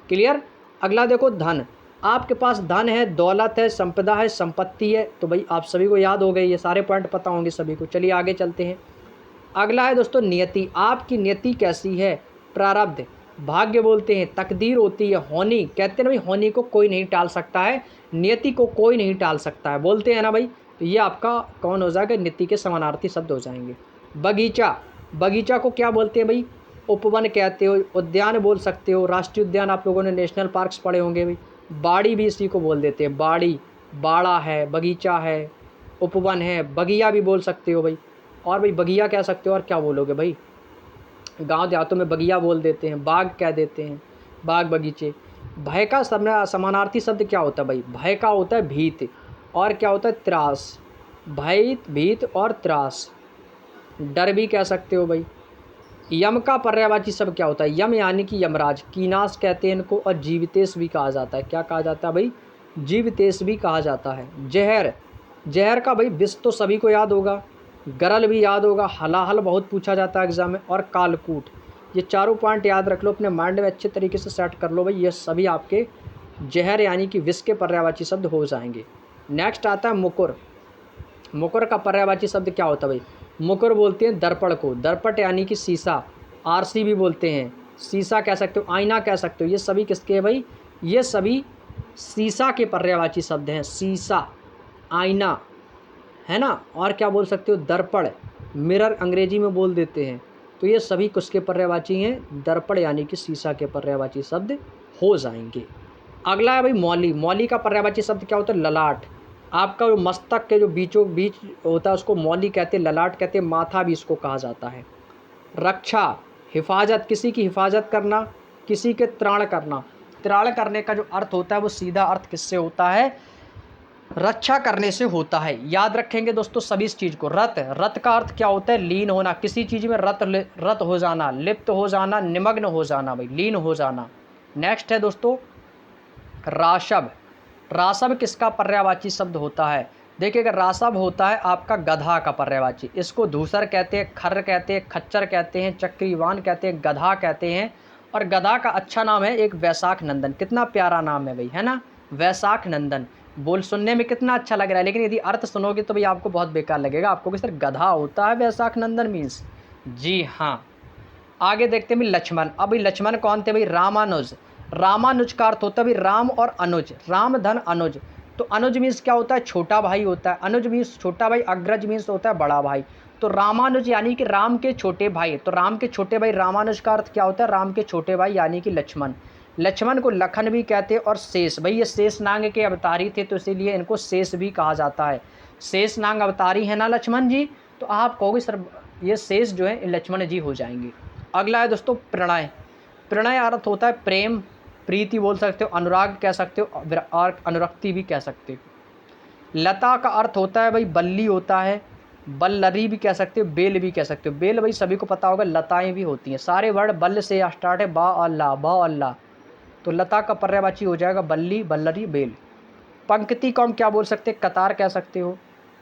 क्लियर। अगला देखो धन, आपके पास धन है, दौलत है, संपदा है, संपत्ति है, तो भाई आप सभी को याद हो गए, ये सारे पॉइंट पता होंगे सभी को। चलिए आगे चलते हैं। अगला है दोस्तों नियति, आपकी नियति कैसी है, प्रारब्ध, भाग्य बोलते हैं, तकदीर होती है, होनी कहते हैं ना भाई, होनी को कोई नहीं टाल सकता है, नियति को कोई नहीं टाल सकता है, बोलते हैं ना भाई, तो ये आपका कौन हो जाएगा, नीति के समानार्थी शब्द हो जाएंगे। बगीचा, बगीचा को क्या बोलते हैं भाई, उपवन कहते हो, उद्यान बोल सकते हो, राष्ट्रीय उद्यान, आप लोगों ने नेशनल पार्क्स पढ़े होंगे भाई। बाड़ी भी इसी को बोल देते हैं, बाड़ी, बाड़ा है, बगीचा है, उपवन है, बगिया भी बोल सकते हो भाई। और भाई बगिया कह सकते हो, और क्या बोलोगे भाई, गांव देहातों में बगिया बोल देते हैं, बाग कह देते हैं, बाग बगीचे। भय का समानार्थी शब्द क्या होता है भाई, भय का होता है भीत, और क्या होता है त्रास, भय, भीत और त्रास, डर भी कह सकते हो भाई। यम का पर्यायवाची शब्द क्या होता है, यम यानी कि यमराज, कीनास कहते हैं इनको, और जीवितेश भी कहा जाता है, क्या कहा जाता है भाई, जीवितेश भी कहा जाता है। जहर, जहर का भाई विष तो सभी को याद होगा, गरल भी याद होगा, हलाहल बहुत पूछा जाता है एग्जाम में, और कालकूट। ये चारों पॉइंट याद रख लो, अपने माइंड में अच्छे तरीके से सेट कर लो भाई, ये सभी आपके जहर यानी कि विष के पर्यायवाची शब्द हो जाएंगे। नेक्स्ट आता है मुकुर। मुकुर का पर्यायवाची शब्द क्या होता है भाई, मुकुर बोलते हैं दर्पण को, दर्पट यानी कि शीशा, आरसी भी बोलते हैं, शीशा कह सकते हो, आईना कह सकते हो, ये सभी किसके हैं भाई, ये सभी शीशा के पर्यायवाची शब्द हैं। शीशा, आईना है ना, और क्या बोल सकते हो, दर्पण, मिरर अंग्रेजी में बोल देते हैं, तो ये सभी किसके पर्यायवाची हैं, दर्पण यानी कि शीशा के पर्यायवाची शब्द हो जाएंगे। अगला है भाई मौली। मौली का पर्यायवाची शब्द क्या होता है, ललाट, आपका जो मस्तक के जो बीचों बीच होता है उसको मौली कहते हैं, ललाट कहते हैं, माथा भी इसको कहा जाता है। रक्षा, हिफाजत, किसी की हिफाजत करना, किसी के त्राण करना। त्राण करने का जो अर्थ होता है वो सीधा अर्थ किससे होता है, रक्षा करने से होता है। याद रखेंगे दोस्तों सभी इस चीज़ को। रत, रत का अर्थ क्या होता है? लीन होना, किसी चीज़ में रत हो जाना, लिप्त हो जाना, निमग्न हो जाना भाई, लीन हो जाना। नेक्स्ट है दोस्तों राशब। राशब किसका पर्यायवाची शब्द होता है? देखिएगा, राशब होता है आपका गधा का पर्यायवाची। इसको धूसर कहते हैं, खर्र कहते हैं, खच्चर कहते हैं, चक्रीवान कहते हैं, गधा कहते हैं। और गधा का अच्छा नाम है एक वैशाख नंदन। कितना प्यारा नाम है भाई, है ना, वैशाख नंदन। बोल सुनने में कितना अच्छा लग रहा है, लेकिन यदि अर्थ सुनोगे तो भाई आपको बहुत बेकार लगेगा। आपको कि सर गधा होता है वैशाख नंदन मीन्स? जी हाँ। आगे देखते हैं भाई लक्ष्मण। अब भाई लक्ष्मण कौन थे भाई? रामानुज। रामानुज का अर्थ होता है भाई राम और अनुज, राम धन अनुज। तो अनुज मीन्स क्या होता है? छोटा भाई होता है। अनुज मीन्स छोटा भाई, अग्रज मीन्स होता है बड़ा भाई। तो रामानुज यानी कि राम के छोटे भाई। तो राम के छोटे भाई रामानुज का अर्थ क्या होता है? राम के छोटे भाई यानी कि लक्ष्मण। लक्ष्मण को लखन भी कहते हैं और शेष। भाई ये शेष नांग के अवतारी थे तो इसीलिए इनको शेष भी कहा जाता है। शेष नांग अवतारी है ना लक्ष्मण जी, तो आप कहोगे सर ये शेष जो है लक्ष्मण जी हो जाएंगे। अगला है दोस्तों प्रणय। प्रणय अर्थ होता है प्रेम, प्रीति बोल सकते हो, अनुराग कह सकते हो और अनुरक्ति भी कह सकते हो। लता का अर्थ होता है भाई बल्ली होता है, बल्लरी भी कह सकते हो, बेल भी कह सकते हो। बेल भाई सभी को पता होगा, लताएं भी होती हैं। सारे वर्ड बल से स्टार्ट है, बा अल्लाह, बा अल्लाह। तो लता का पर्यायवाची हो जाएगा बल्ली, बल्लरी, बेल। पंक्ति को हम क्या बोल सकते हैं? कतार कह सकते हो,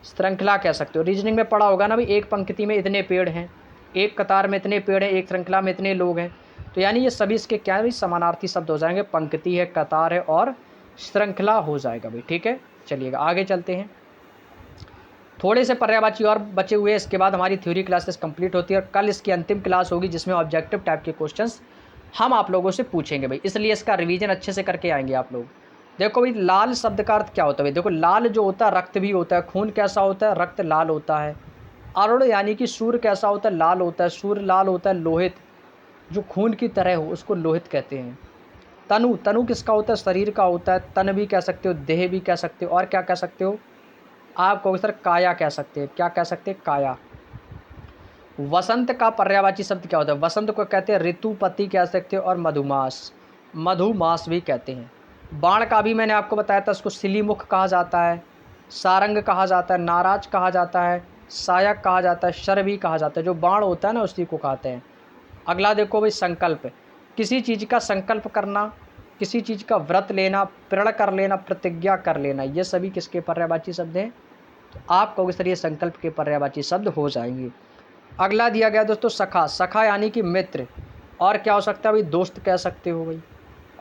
श्रृंखला कह सकते हो। रीजनिंग में पढ़ा होगा ना भाई, एक पंक्ति में इतने पेड़ हैं, एक कतार में इतने पेड़ हैं, एक श्रृंखला में इतने लोग हैं। तो यानी ये सभी इसके क्या है भाई? समानार्थी शब्द हो जाएंगे। पंक्ति है, कतार है और श्रृंखला हो जाएगा भाई, ठीक है। चलिएगा आगे चलते हैं। थोड़े से पर्यायवाची और बचे हुए हैं, इसके बाद हमारी थ्योरी क्लासेस कंप्लीट होती है और कल इसकी अंतिम क्लास होगी जिसमें ऑब्जेक्टिव टाइप के क्वेश्चंस हम आप लोगों से पूछेंगे भाई, इसलिए इसका रिवीजन अच्छे से करके आएंगे आप लोग। देखो भाई लाल शब्द का अर्थ क्या होता है भाई? देखो लाल जो होता है रक्त भी होता है। खून कैसा होता है? रक्त लाल होता है। अरुण यानी कि सूर्य कैसा होता है? लाल होता है। सूर्य लाल होता है। लोहित जो खून की तरह हो उसको लोहित कहते हैं। तनु, तनु किसका होता है? शरीर का होता है। तन भी कह सकते हो, देह भी कह सकते हो, और क्या कह सकते हो आप? कहोगे सर काया कह सकते हैं। क्या कह सकते हैं? काया। वसंत का पर्यायवाची शब्द क्या होता है? वसंत को कहते हैं ऋतुपति कह सकते हो और मधुमास, मधुमास भी कहते हैं। बाण का भी मैंने आपको बताया था, उसको सिलीमुख कहा जाता है, सारंग कहा जाता है, नाराज कहा जाता है, सायक कहा जाता है, शर भी कहा जाता है। जो बाण होता है ना उसी को कहते हैं। अगला देखो भाई संकल्प। किसी चीज़ का संकल्प करना, किसी चीज़ का व्रत लेना, प्रण कर लेना, प्रतिज्ञा कर लेना, ये सभी किसके पर्यायवाची शब्द हैं? तो आप कहोगे सर ये संकल्प के पर्यायवाची शब्द हो जाएंगे। अगला दिया गया दोस्तों सखा। सखा यानी कि मित्र। और क्या हो सकता है भाई? दोस्त कह सकते हो भाई।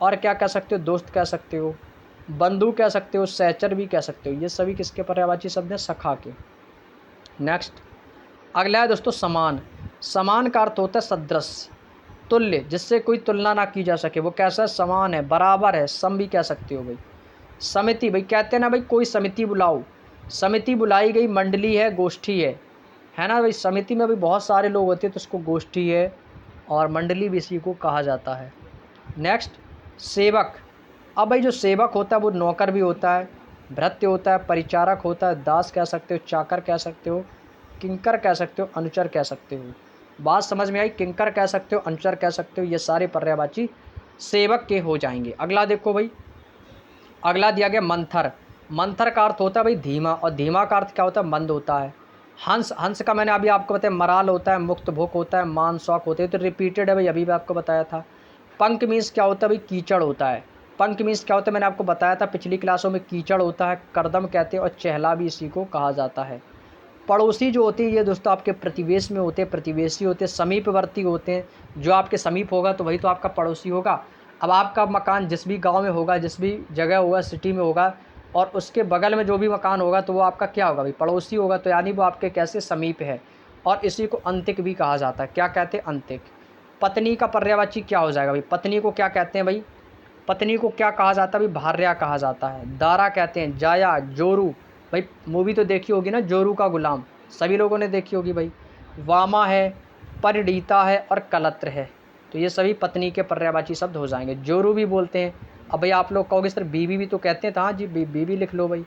और क्या कह सकते हो? दोस्त कह सकते हो, बंधु कह सकते हो, सहचर भी कह सकते हो। ये सभी किसके पर्यायवाची शब्द हैं? सखा के। नेक्स्ट अगला है दोस्तों समान। समान का अर्थ होता है सदृश, तुल्य, जिससे कोई तुलना ना की जा सके। वो कैसा है? समान है, बराबर है, सम भी कह सकते हो भाई। समिति, भाई कहते हैं ना भाई कोई समिति बुलाओ। समिति बुलाई गई, मंडली है, गोष्ठी है ना भाई। समिति में भी बहुत सारे लोग होते हैं तो उसको गोष्ठी है और मंडली भी इसी को कहा जाता है। नेक्स्ट सेवक। अब भाई जो सेवक होता है वो नौकर भी होता है, भृत्य होता है, परिचारक होता है, दास कह सकते हो, चाकर कह सकते हो, किंकर कह सकते हो, अनुचर कह सकते हो। बात समझ में आई? किंकर कह सकते हो, अनुचर कह सकते हो, ये सारे पर्यायवाची सेवक के हो जाएंगे। अगला देखो भाई, अगला दिया गया मंथर। मंथर का अर्थ होता है भाई धीमा, और धीमा का अर्थ क्या होता है? मंद होता है। हंस, हंस का मैंने अभी आपको बताया मराल होता है, मुक्त भुक होता है, मान शौक होते हैं, तो रिपीटेड है भाई, अभी भी आपको बताया था। पंक मीन्स क्या होता है भाई? कीचड़ होता है। पंक मीन्स क्या होता है? मैंने आपको बताया था पिछली क्लासों में, कीचड़ होता है, करदम कहते हैं, और चहला भी इसी को कहा जाता है। पड़ोसी जो होते हैं ये दोस्तों आपके प्रतिवेश में होते हैं, प्रतिवेशी होते हैं, समीपवर्ती होते हैं। जो आपके समीप होगा तो वही तो आपका पड़ोसी होगा। अब आपका मकान जिस भी गांव में होगा, जिस भी जगह होगा, सिटी में होगा, और उसके बगल में जो भी मकान होगा तो वो आपका क्या होगा भाई? पड़ोसी होगा। तो यानी वो आपके कैसे? समीप है। और इसी को अंतिक भी कहा जाता है। क्या कहते हैं? अंतिक। पत्नी का पर्यायवाची क्या हो जाएगा भाई? पत्नी को क्या कहते हैं भाई? पत्नी को क्या कहा जाता है भाई? भार्या कहा जाता है। दारा कहते हैं, जाया, जोरू। भाई मूवी तो देखी होगी ना, जोरू का गुलाम, सभी लोगों ने देखी होगी भाई। वामा है, परिणीता है और कलत्र है। तो ये सभी पत्नी के पर्यायवाची शब्द हो जाएंगे। जोरू भी बोलते हैं। अब भाई आप लोग कहोगे सर बीवी भी तो कहते हैं, तो हाँ जी बीवी लिख लो भाई।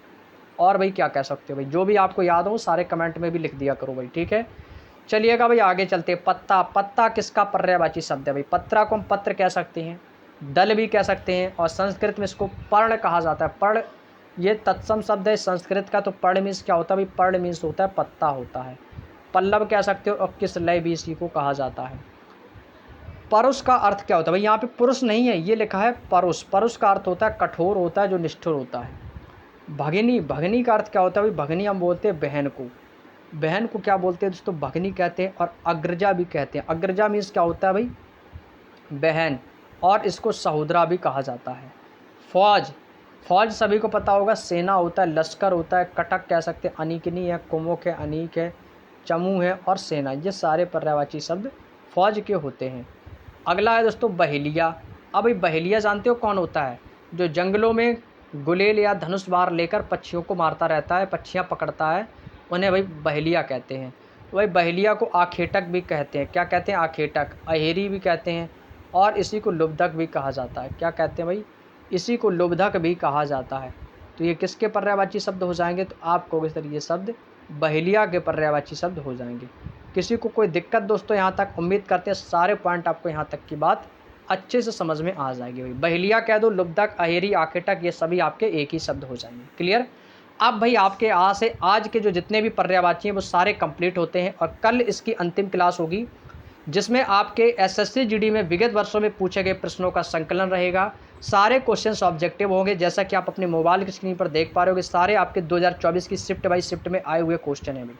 और भाई क्या कह सकते हो भाई? जो भी आपको याद हो सारे कमेंट में भी लिख दिया करो भाई, ठीक है। चलिएगा भाई आगे चलते हैं। पत्ता। पत्ता किसका पर्यायवाची शब्द है भाई? पत्रा को हम पत्र कह सकते हैं, दल भी कह सकते हैं, और संस्कृत में इसको पर्ण कहा जाता है। पर्ण ये तत्सम शब्द है संस्कृत का। तो पर्ण मीन्स क्या होता है भाई? पर्ण मीन्स होता है पत्ता होता है। पल्लव कह सकते हो। और किस लय भी इसी को कहा जाता है। परुष का अर्थ क्या होता है भाई? यहाँ पे पुरुष नहीं है, ये लिखा है परुष। परुष का अर्थ होता है कठोर होता है, जो निष्ठुर होता है। भगिनी, भगिनी का अर्थ क्या होता है भाई? भगिनी हम बोलते हैं बहन को। बहन को क्या बोलते हैं दोस्तों? भगिनी कहते हैं। और अग्रजा भी कहते हैं। अग्रजा मीन्स क्या होता है भाई? बहन। और इसको सहोदरा भी कहा जाता है। फौज, फौज सभी को पता होगा सेना होता है, लश्कर होता है। कटक कह सकते हैं, अनिकनी है, कुमुक है, अनीक है, चमू है और सेना, ये सारे पर्यायवाची शब्द फौज के होते हैं। अगला है दोस्तों बहेलिया। अब भाई बहेलिया जानते हो कौन होता है? जो जंगलों में गुलेल या धनुष बार लेकर पक्षियों को मारता रहता है, पक्षियाँ पकड़ता है, उन्हें भाई बहेलिया कहते हैं। तो भाई बहेलिया को आखेटक भी कहते हैं। क्या कहते हैं? आखेटक। अहेरी भी कहते हैं। और इसी को लुब्धक भी कहा जाता है। क्या कहते हैं भाई? इसी को लुब्धक भी कहा जाता है। तो ये किसके पर्यायवाची शब्द हो जाएंगे? तो आपको इस तरह ये शब्द बहेलिया के पर्यायवाची शब्द हो जाएंगे। किसी को कोई दिक्कत दोस्तों यहाँ तक? उम्मीद करते हैं सारे पॉइंट आपको यहाँ तक की बात अच्छे से समझ में आ जाएगी भाई। बहेलिया कह दो, लुब्धक, अहेरी, आखेटक, ये सभी आपके एक ही शब्द हो जाएंगे। क्लियर? अब भाई आपके आज के जो जितने भी पर्यायवाची हैं वो सारे कंप्लीट होते हैं। और कल इसकी अंतिम क्लास होगी, जिसमें आपके एसएससी जीडी में विगत वर्षों में पूछे गए प्रश्नों का संकलन रहेगा। सारे क्वेश्चंस ऑब्जेक्टिव होंगे। जैसा कि आप अपने मोबाइल की स्क्रीन पर देख पा रहे हो, सारे आपके 2024 की शिफ्ट बाई शिफ्ट में आए हुए क्वेश्चन हैं भाई।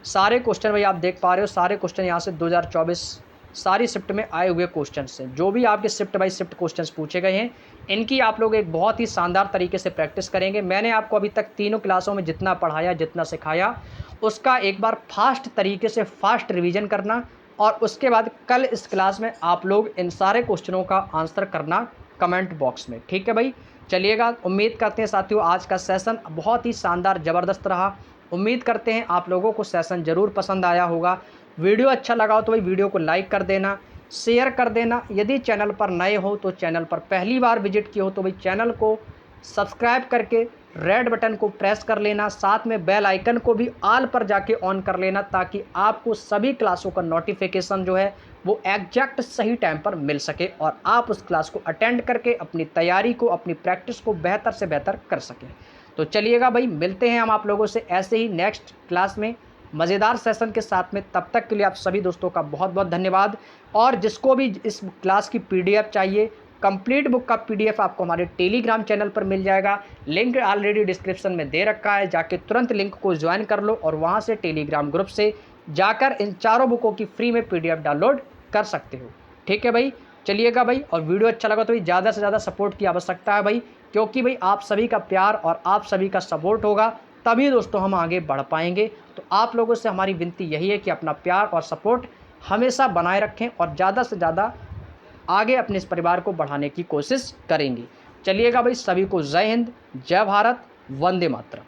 सारे क्वेश्चन भाई आप देख पा रहे हो, सारे क्वेश्चन यहाँ से 2024 सारी शिफ्ट में आए हुए क्वेश्चन हैं। जो भी आपके शिफ्ट बाई शिफ्ट क्वेश्चन पूछे गए हैं, इनकी आप लोग एक बहुत ही शानदार तरीके से प्रैक्टिस करेंगे। मैंने आपको अभी तक तीनों क्लासों में जितना पढ़ाया, जितना सिखाया, उसका एक बार फास्ट तरीके से फास्ट रिवीजन करना। और उसके बाद कल इस क्लास में आप लोग इन सारे क्वेश्चनों का आंसर करना कमेंट बॉक्स में। ठीक है भाई? चलिएगा, उम्मीद करते हैं साथियों आज का सेशन बहुत ही शानदार ज़बरदस्त रहा। उम्मीद करते हैं आप लोगों को सेशन ज़रूर पसंद आया होगा। वीडियो अच्छा लगा हो तो भाई वीडियो को लाइक कर देना, शेयर कर देना। यदि चैनल पर नए हो तो चैनल पर पहली बार विजिट किए हो तो भाई चैनल को सब्सक्राइब करके रेड बटन को प्रेस कर लेना। साथ में बेल आइकन को भी ऑल पर जाके ऑन कर लेना, ताकि आपको सभी क्लासों का नोटिफिकेशन जो है वो एग्जैक्ट सही टाइम पर मिल सके और आप उस क्लास को अटेंड करके अपनी तैयारी को, अपनी प्रैक्टिस को बेहतर से बेहतर कर सकें। तो चलिएगा भाई, मिलते हैं हम आप लोगों से ऐसे ही नेक्स्ट क्लास में मज़ेदार सेशन के साथ में। तब तक के लिए आप सभी दोस्तों का बहुत बहुत धन्यवाद। और जिसको भी इस क्लास की PDF चाहिए, कंप्लीट बुक का PDF आपको हमारे टेलीग्राम चैनल पर मिल जाएगा। लिंक ऑलरेडी डिस्क्रिप्शन में दे रखा है, जाके तुरंत लिंक को ज्वाइन कर लो और वहाँ से टेलीग्राम ग्रुप से जाकर इन चारों बुकों की फ्री में PDF डाउनलोड कर सकते हो। ठीक है भाई? चलिएगा भाई, और वीडियो अच्छा लगा तो भाई ज़्यादा से ज़्यादा सपोर्ट की आवश्यकता है भाई, क्योंकि भाई आप सभी का प्यार और आप सभी का सपोर्ट होगा तभी दोस्तों हम आगे बढ़ पाएंगे। तो आप लोगों से हमारी विनती यही है कि अपना प्यार और सपोर्ट हमेशा बनाए रखें और ज़्यादा से ज़्यादा आगे अपने इस परिवार को बढ़ाने की कोशिश करेंगे। चलिएगा भाई, सभी को जय हिंद, जय भारत, वंदे मातरम।